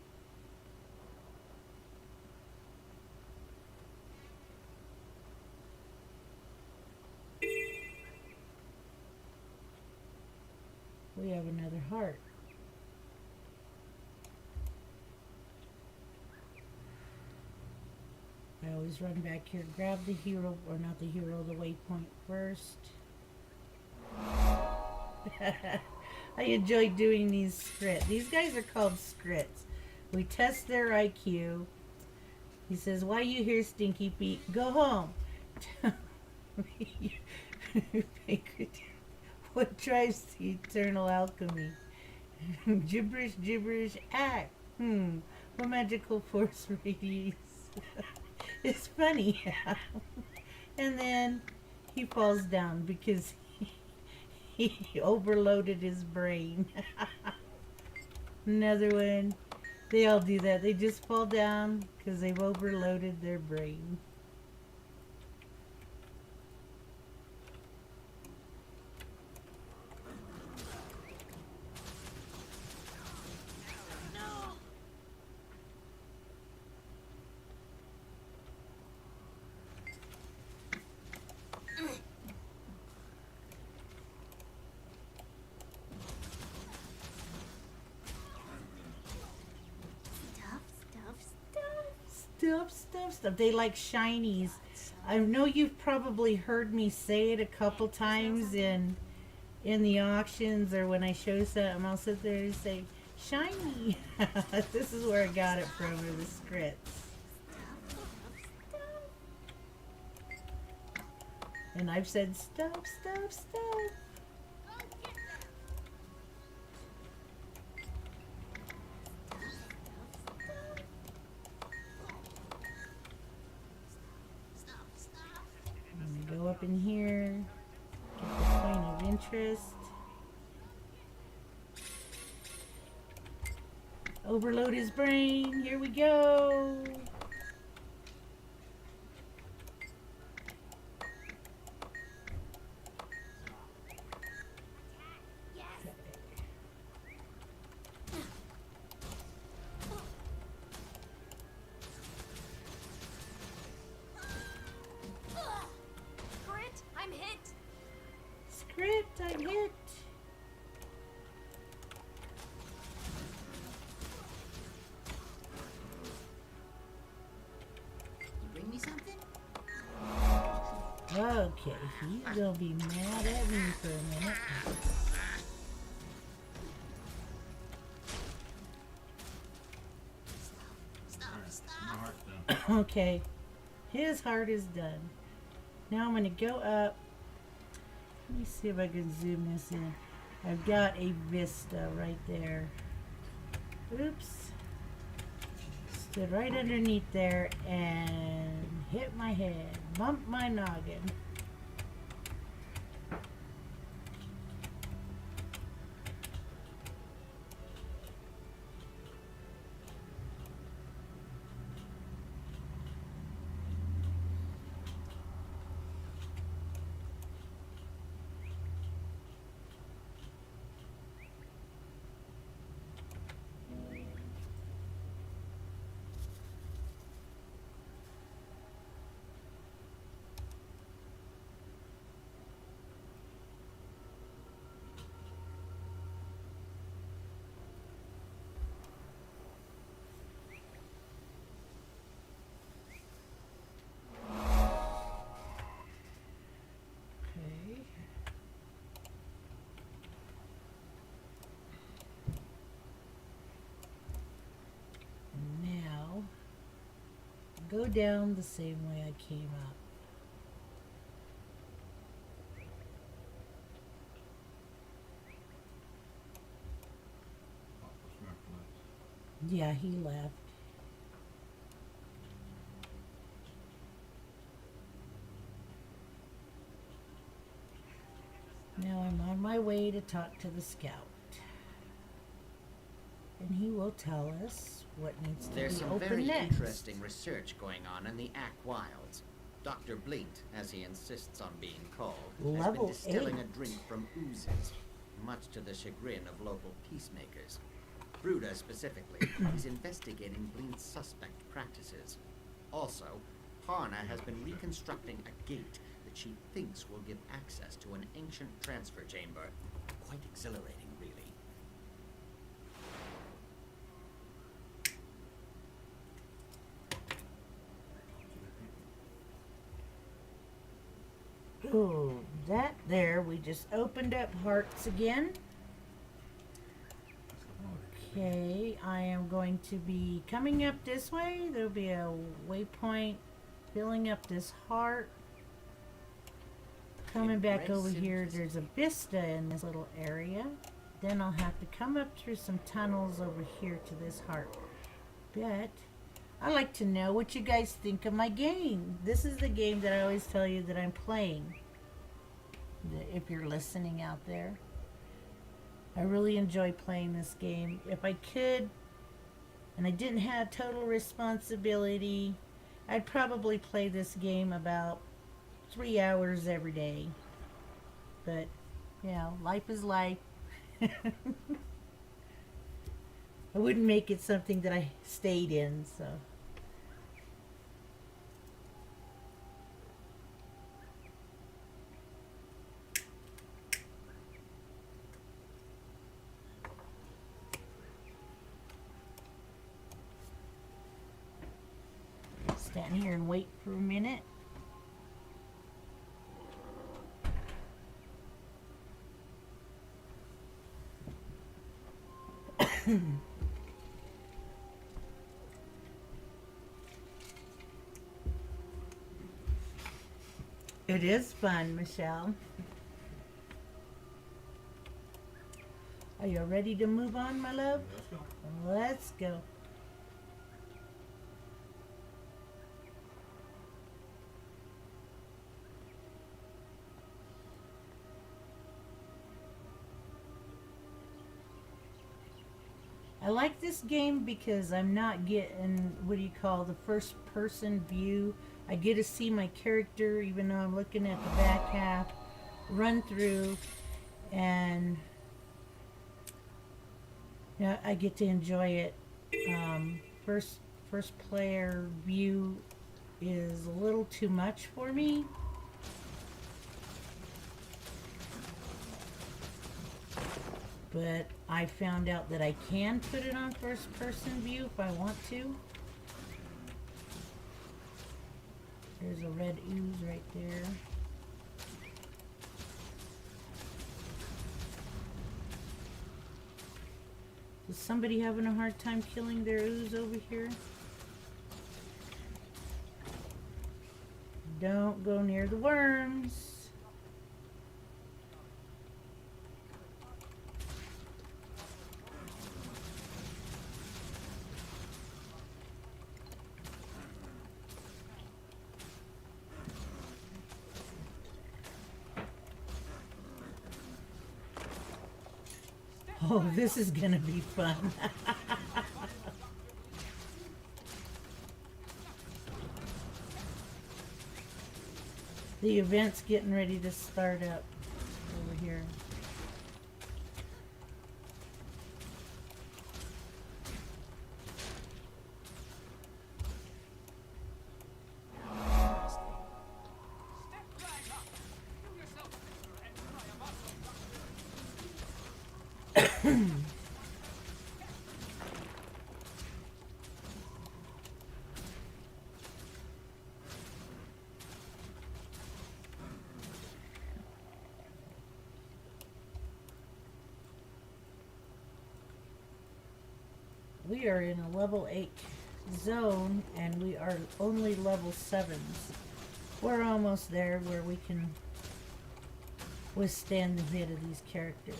We have another heart. I always run back here, grab the hero, or not the hero, the waypoint first. I enjoy doing these scripts. These guys are called scripts. We test their IQ. He says, "Why you here, Stinky Pete? Go home." What drives the eternal alchemy? Gibberish, gibberish, act. What magical force radiates? It's funny. And then he falls down because he overloaded his brain. Another one. They all do that. They just fall down because they've overloaded their brain. Stuff. They like shinies. I know you've probably heard me say it a couple times in the auctions or when I show something. I'll sit there and say, shiny. This is where I got it from, are the scripts. And I've said stuff. Go up in here, get the point of interest. Overload his brain. Here we go. I'm hit. You bring me something? Okay, he's gonna be mad at me for a minute. Okay, his heart is done. Now I'm gonna go up. Let me see if I can zoom this in. I've got a vista right there. Oops. Stood right underneath there and hit my head. Bumped my noggin. Go down the same way I came up. Yeah, he left. Now I'm on my way to talk to the scout. And he will tell us what needs to There's be some open very next. interesting research going on in the Ack Wilds. Dr. Blint, as he insists on being called, Level has been distilling 8. a drink from oozes, much to the chagrin of local peacemakers. Bruda, specifically, is investigating Blint's suspect practices. Also, Parna has been reconstructing a gate that she thinks will give access to an ancient transfer chamber. Quite exhilarating, really. Ooh, that there, we just opened up hearts again. Okay, I am going to be coming up this way. There'll be a waypoint filling up this heart. Coming back over here, there's a vista in this little area. Then I'll have to come up through some tunnels over here to this heart. But I'd like to know what you guys think of my game. This is the game that I always tell you that I'm playing. If you're listening out there. I really enjoy playing this game. If I could, and I didn't have total responsibility, I'd probably play this game about 3 hours every day. But, you know, life is life. I wouldn't make it something that I stayed in, so. Stand here and wait for a minute. It is fun, Michelle. Are you ready to move on, my love? Let's go. Let's go. I like this game because I'm not getting, what do you call, the first person view. I get to see my character even though I'm looking at the back half, run through, and yeah, I get to enjoy it. First player view is a little too much for me. But I found out that I can put it on first person view if I want to. There's a red ooze right there. Is somebody having a hard time killing their ooze over here? Don't go near the worms. Oh, this is gonna be fun. The event's getting ready to start up over here. We are in a level 8 zone and we are only level 7s. We're almost there where we can withstand the hit of these characters.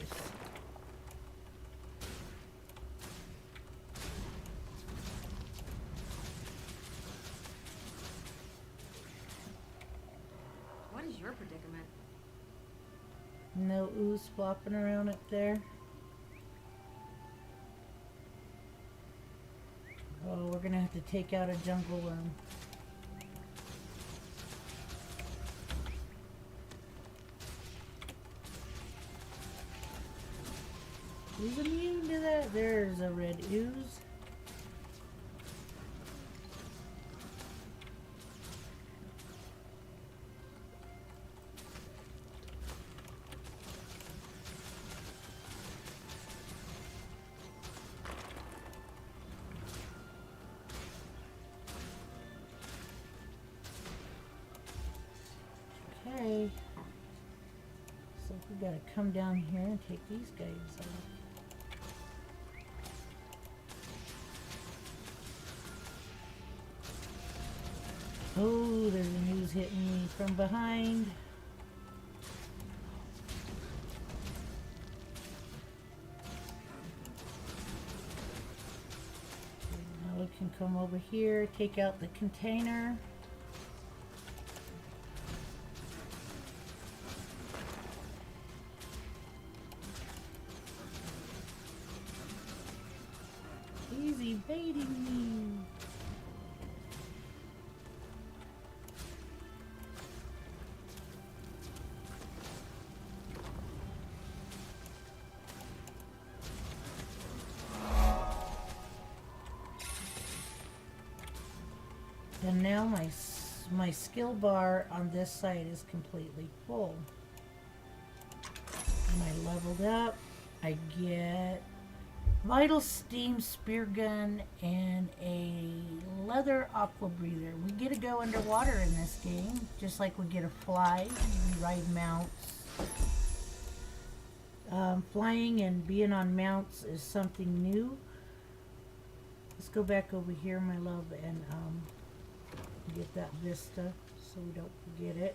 What is your predicament? No ooze flopping around up there. Oh, we're gonna have to take out a jungle worm. Who's immune to that? There's a red ooze. Okay. So we gotta come down here and take these guys out. Oh, there's a news hitting me from behind. Now we can come over here, take out the container. He's evading me. And now my skill bar on this side is completely full. And I leveled up. I get vital steam spear gun and a leather aqua breather. We get to go underwater in this game, just like we get to fly. We ride mounts. Flying and being on mounts is something new. Let's go back over here, my love, and get that vista so we don't forget it.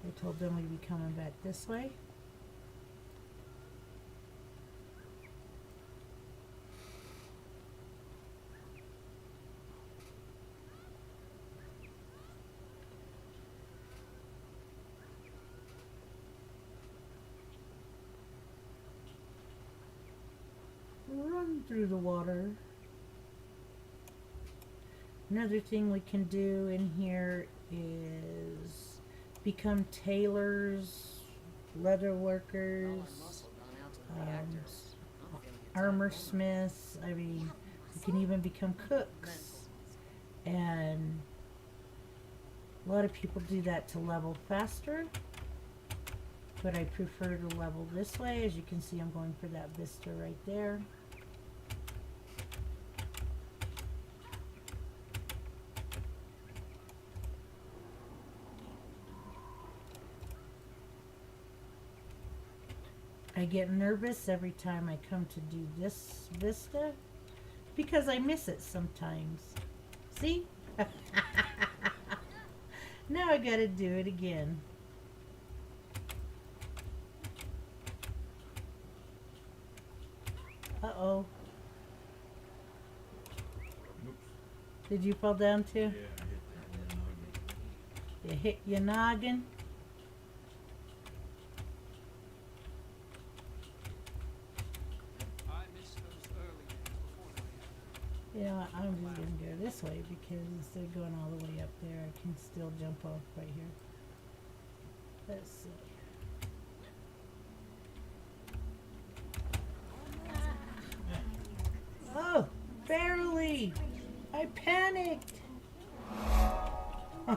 I told them we'd be coming back this way. Run through the water. Another thing we can do in here is become tailors, leather workers, armor smiths. I mean, we can even become cooks. And a lot of people do that to level faster. But I prefer to level this way. As you can see, I'm going for that vista right there. I get nervous every time I come to do this vista because I miss it sometimes. See? Now I gotta do it again. Uh-oh. Oops. Did you fall down too? Yeah, I hit that noggin. You hit your noggin? I miss those early days before now. You know what, I'm just gonna go this way because instead of going all the way up there, I can still jump off right here. Let's see. Oh, barely! I panicked! I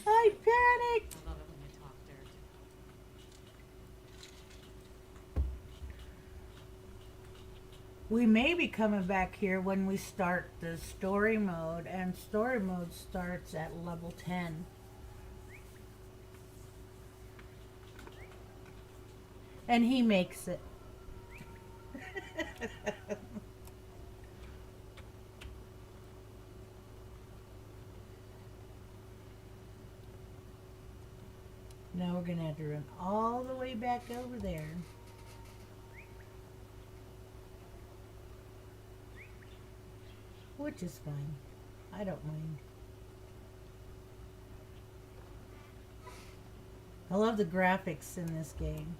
panicked! I love it when you talk dirt. We may be coming back here when we start the story mode, and story mode starts at level 10. And he makes it. Now we're gonna have to run all the way back over there. Which is fine. I don't mind. I love the graphics in this game.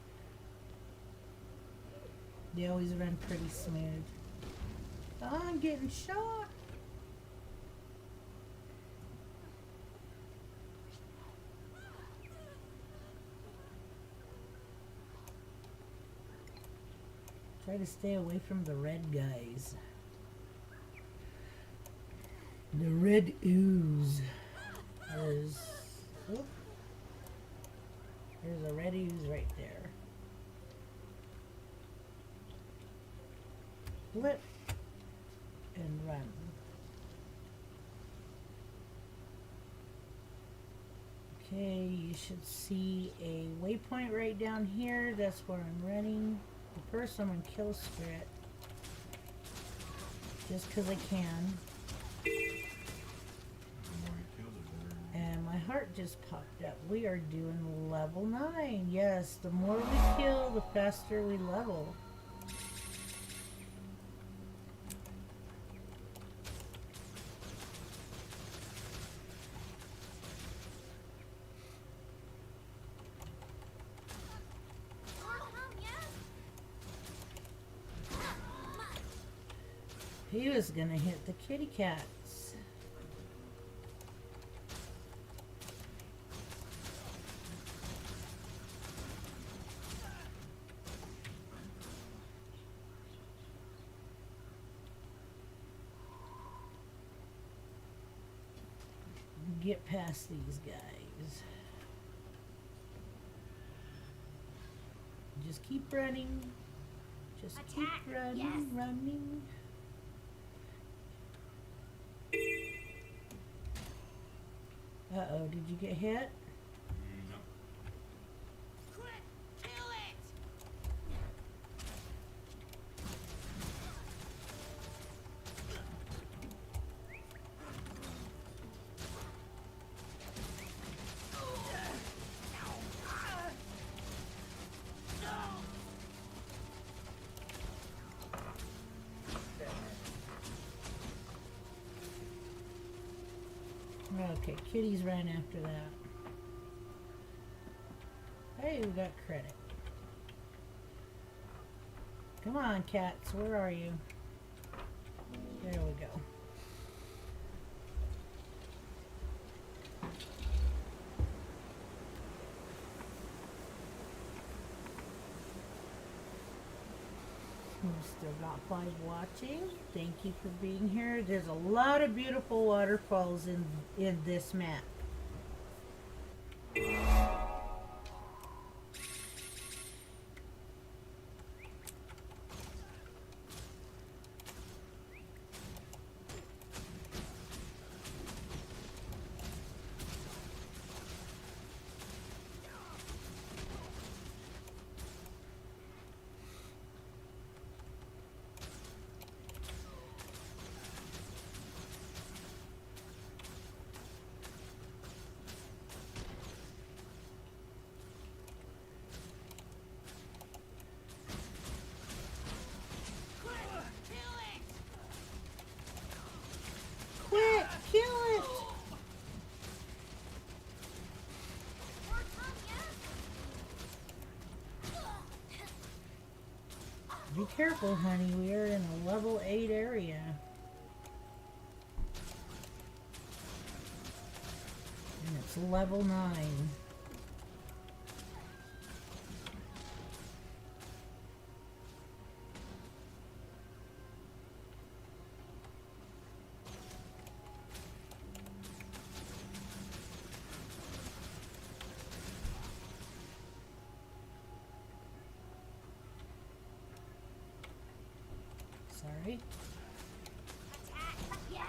They always run pretty smooth. Oh, I'm getting shot. Try to stay away from the red guys. The red ooze. There's a red ooze right there. Flip and run. Okay, you should see a waypoint right down here. That's where I'm running. But first I'm going to kill Spirit. Just because I can. The more you kill, the better. And my heart just popped up. We are doing level 9. Yes, the more we kill, the faster we level. He was gonna hit the kitty cats. Get past these guys. Just keep running. Just keep running, running. Uh-oh, did you get hit? No. Quick, kill it! Okay, kitties ran after that. Hey, we got credit. Come on, cats, where are you? There we go. We've still got 5 watching. Thank you for being here. There's a lot of beautiful waterfalls in this map. Quick, kill it! Be careful, honey. We are in a level 8 area. And it's level 9. Sorry. Attack! Yes!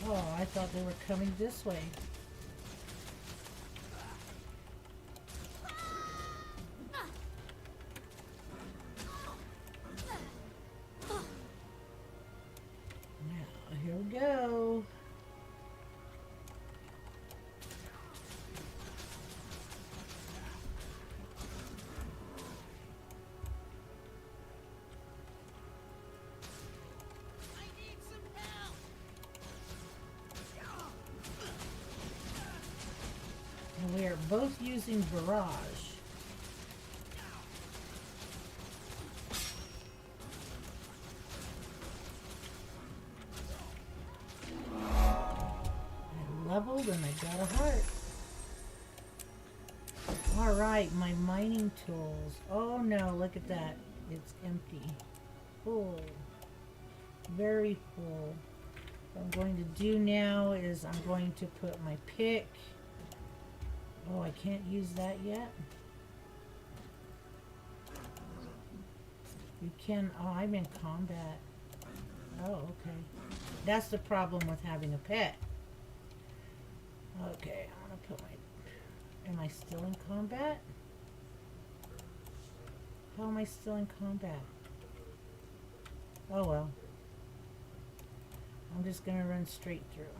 Oh, I thought they were coming this way. Now, here we go. I need some help! And we are both using barrage. I leveled and I got a heart. Alright, my mining tools. Oh no, look at that. It's empty. Full. Very full. What I'm going to do now is I'm going to put my pick. Oh, I can't use that yet. You can, oh, I'm in combat. Oh, okay. That's the problem with having a pet. Okay, I'm gonna put my, am I still in combat? How am I still in combat? Oh well. I'm just gonna run straight through.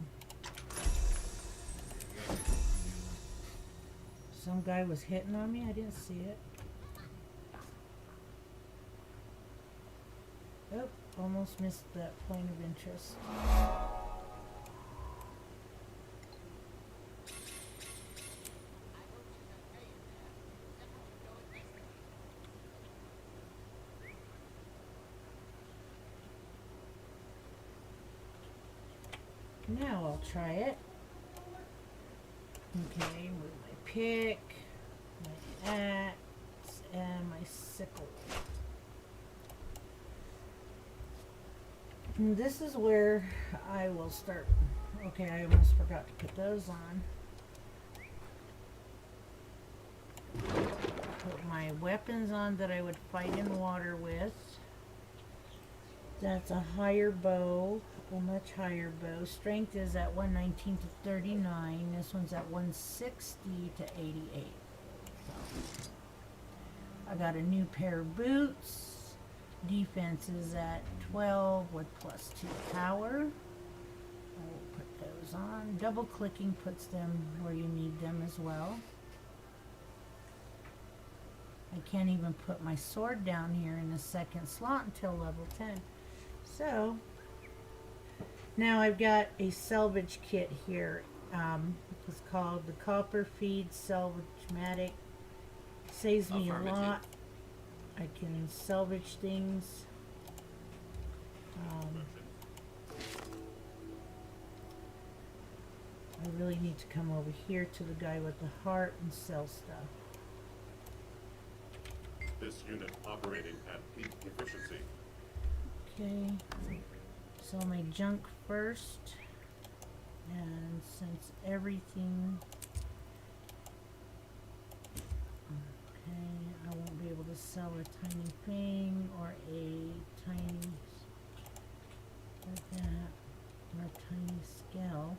Some guy was hitting on me, I didn't see it. Oh, almost missed that point of interest. Now I'll try it. Okay, move my pick, my axe, and my sickle. And this is where I will start. Okay, I almost forgot to put those on. Put my weapons on that I would fight in water with. That's a higher bow, a much higher bow. Strength is at 119 to 39. This one's at 160 to 88. So, I got a new pair of boots. Defense is at 12 with plus 2 power. I will put those on. Double clicking puts them where you need them as well. I can't even put my sword down here in the second slot until level 10. So, now I've got a salvage kit here. It's called the Copper Feed Salvage-matic. Saves me a lot. I can salvage things. I really need to come over here to the guy with the heart and sell stuff. This unit operating at peak efficiency. Okay, sell my junk first, and since everything, okay, I won't be able to sell a tiny thing or a tiny, like that, or a tiny scale.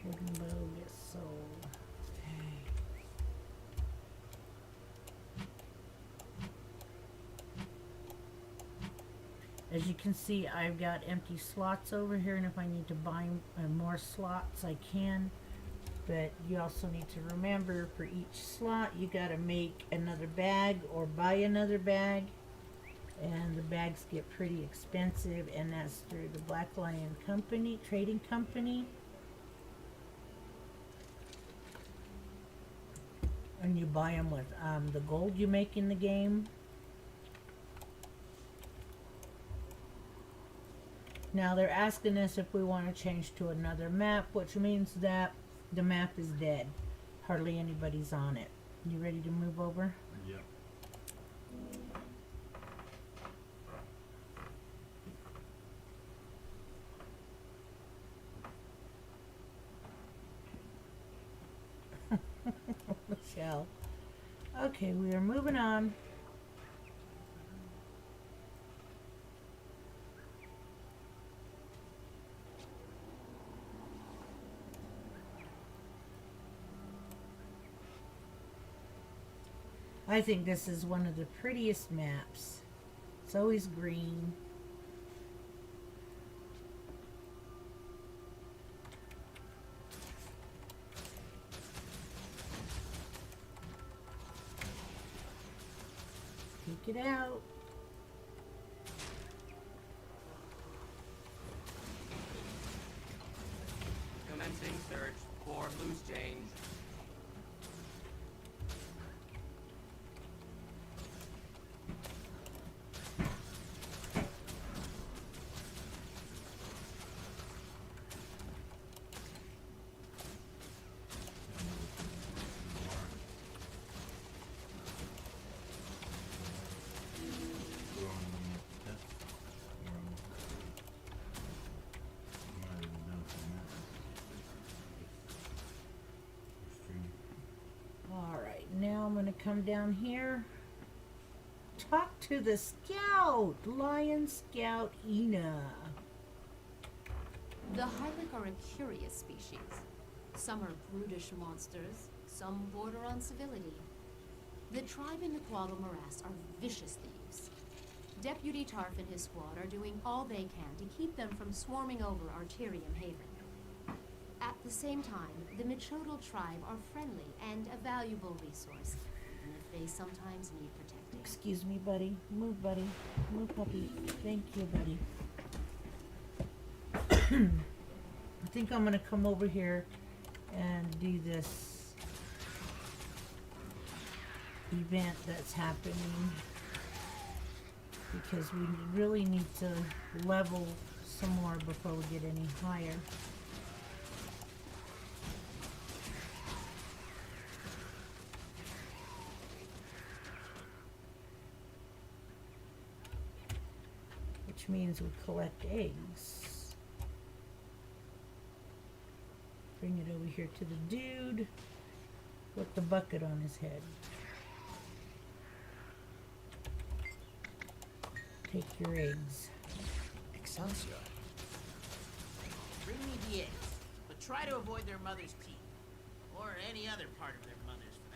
Wooden bow gets sold. Okay. As you can see, I've got empty slots over here, and if I need to buy more slots, I can. But you also need to remember, for each slot, you gotta make another bag or buy another bag. And the bags get pretty expensive, and that's through the Black Lion Company, trading company. And you buy them with the gold you make in the game. Now they're asking us if we want to change to another map, which means that the map is dead. Hardly anybody's on it. You ready to move over? Yep. Michelle. Okay, we are moving on. I think this is one of the prettiest maps. It's always green. Take it out. Commencing search for loose change. come down here. Talk to the scout, Lion Scout Ina. The Hylic are a curious species. Some are brutish monsters, some border on civility. The tribe in the Quaddle Morass are vicious thieves. Deputy Tarf and his squad are doing all they can to keep them from swarming over Arterium Haven. At the same time, the Michodal tribe are friendly and a valuable resource, even if they sometimes need protecting. Excuse me, buddy. Move, buddy. Move, puppy. Thank you, buddy. I think I'm gonna come over here and do this event that's happening because we really need to level some more before we get any higher. Which means we collect eggs. Bring it over here to the dude with the bucket on his head. Take your eggs. Excelsior. Bring me the eggs, but try to avoid their mother's teeth. Or any other part of their mothers, for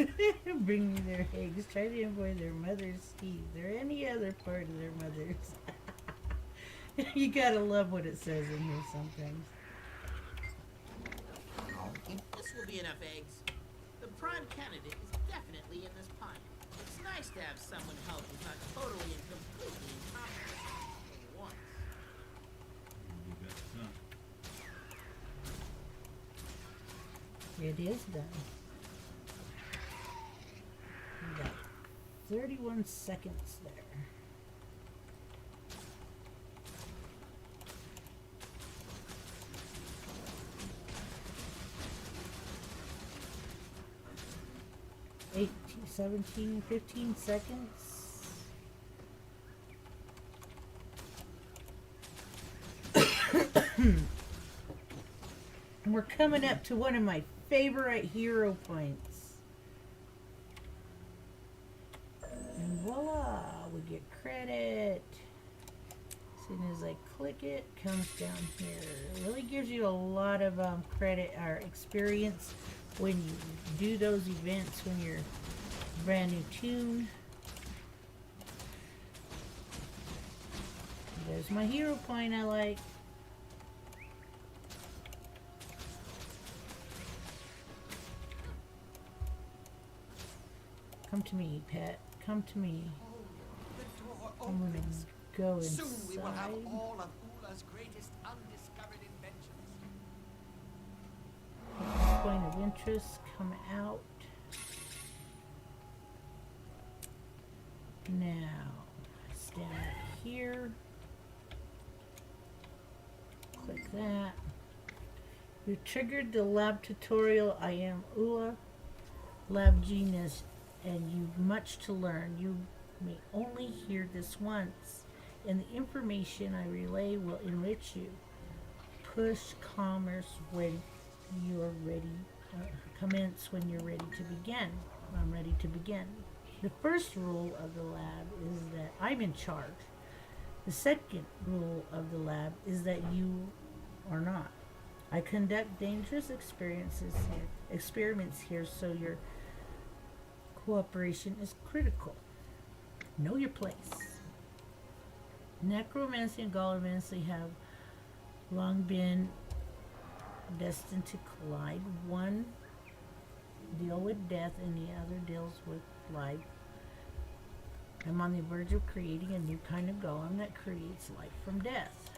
that matter. Bring me their eggs. Try to avoid their mother's teeth or any other part of their mother's. You gotta love what it says in here sometimes. This will be enough eggs. The prime candidate is definitely in this pile. It's nice to have someone help who's not totally and completely incompetent for once. You got some. It is done. We got 31 seconds there. Eight, 17, 15 seconds. And we're coming up to one of my favorite hero points. And voila, we get credit. As soon as I click it, comes down here. It really gives you a lot of credit or experience when you do those events when you're brand new tune. There's my hero point I like. Come to me, pet. Come to me. The door I'm gonna opens. go Soon we will have inside. all of Ula's greatest undiscovered inventions. Point of interest, come out. Now, stand right here. Click that. You triggered the lab tutorial. I am Ula, lab genius, and you've much to learn. You may only hear this once, and the information I relay will enrich you. Push commerce when you're ready. Commence when you're ready to begin. I'm ready to begin. The first rule of the lab is that I'm in charge. The second rule of the lab is that you are not. I conduct dangerous experiments here, so your cooperation is critical. Know your place. Necromancy and Gallivancy have long been destined to collide. One deal with death and the other deals with life. I'm on the verge of creating a new kind of golem that creates life from death.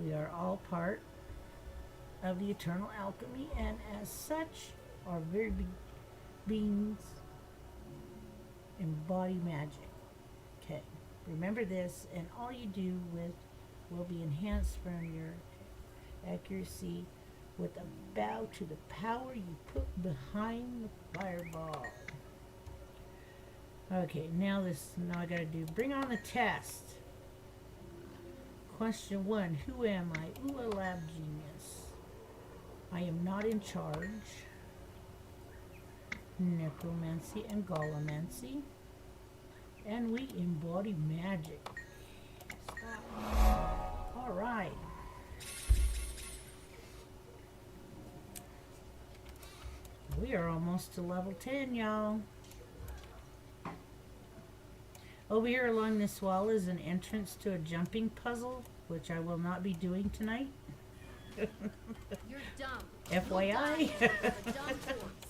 We are all part of the eternal alchemy, and as such, our very beings embody magic. Okay, remember this, and all you do with will be enhanced from your accuracy with a bow to the power you put behind the fireball. Okay, now I gotta do, bring on the test. Question 1, who am I? Ooh, a lab genius. I am not in charge. Necromancy and Gollemancy. And we embody magic. Alright. We are almost to level 10, y'all. Over here along this wall is an entrance to a jumping puzzle, which I will not be doing tonight. You're dumb. FYI. You'll die of a dumb corpse.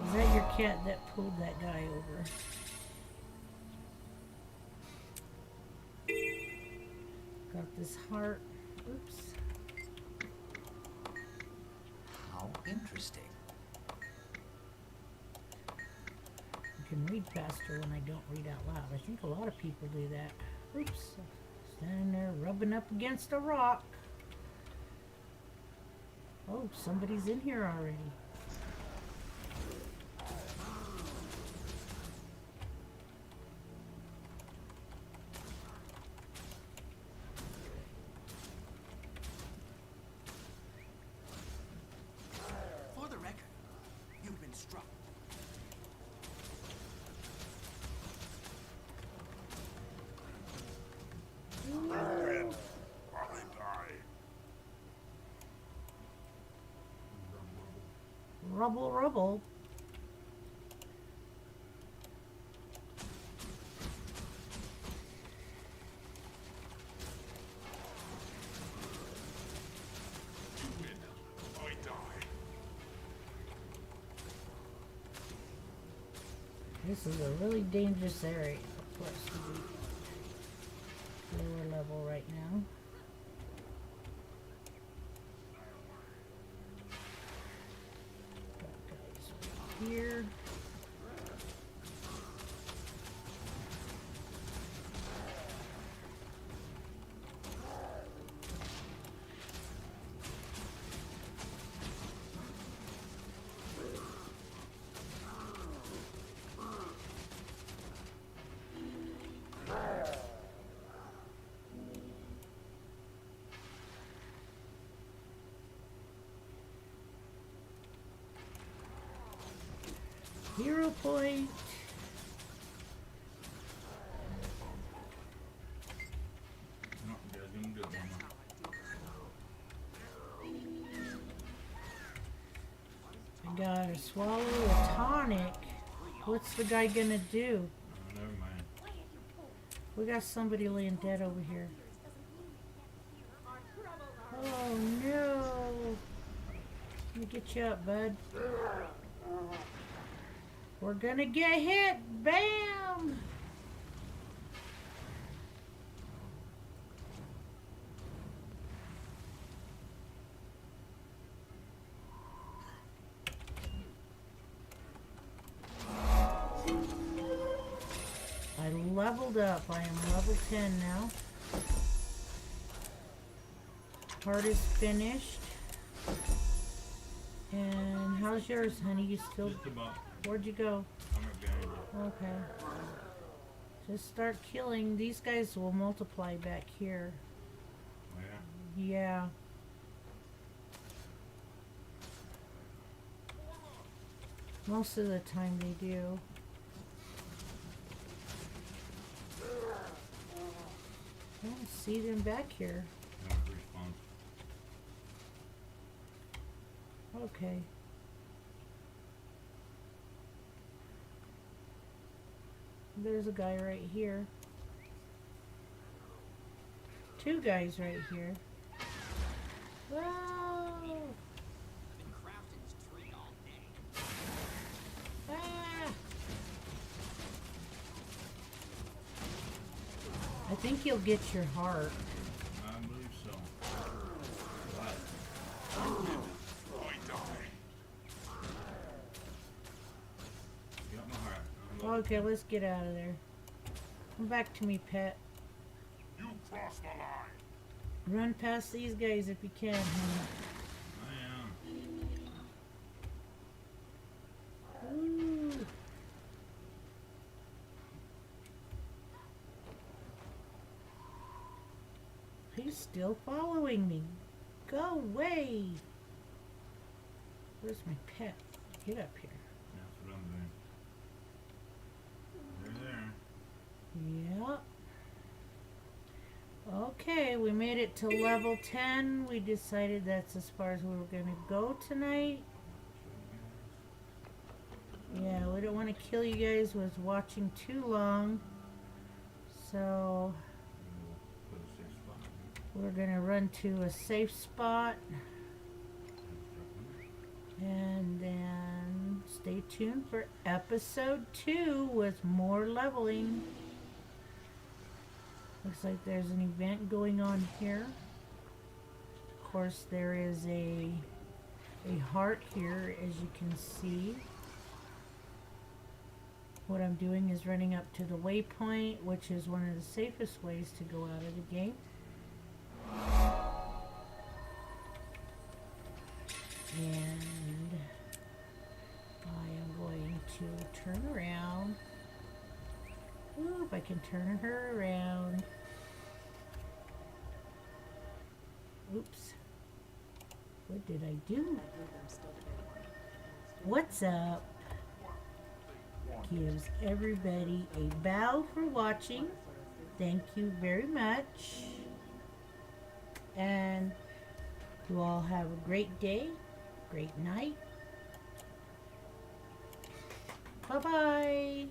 Is that your cat that pulled that guy over? Got this heart. Oops. How interesting. I can read faster when I don't read out loud. I think a lot of people do that. Oops. Standing there rubbing up against a rock. Oh, somebody's in here already. For the record, you've been struck. Repent while I die. Rubble, rubble. You win, I die. This is a really dangerous area for us to be. Lower level right now. Got guys right here. Hero point. No, you guys gonna do it, Mama. I gotta swallow a tonic. What's the guy gonna do? Oh, never mind. We got somebody laying dead over here. Oh no. Let me get you up, bud. We're gonna get hit. Bam! I leveled up. I am level 10 now. Heart is finished. And how's yours, honey? You still... Just about. Where'd you go? I'm not behind you. Okay. Just start killing. These guys will multiply back here. Oh, yeah? Yeah. Most of the time they do. I don't see them back here. No, respawn. Okay. There's a guy right here. Two guys right here. Whoa! I've been crafting this tree all day. Ah! I think you'll get your heart. I believe so. But Okay, let's get out of there. Come back to me, pet. You crossed the line. Run past these guys if you can, honey. I am. Ooh. He's still following me. Go away. Where's my pet? Get up here. That's what I'm doing. They're there. Yep. Okay, we made it to level 10. We decided that's as far as we were going to go tonight. Yeah, we don't want to kill you guys with watching too long. So Put a safe spot. we're going to run to a safe spot. And then stay tuned for episode 2 with more leveling. Looks like there's an event going on here. Of course, there is a heart here, as you can see. What I'm doing is running up to the waypoint, which is one of the safest ways to go out of the game. And I am going to turn around. Ooh, if I can turn her around. Oops. What did I do? What's up? Gives everybody a bow for watching. Thank you very much. And you all have a great day, great night. Bye-bye.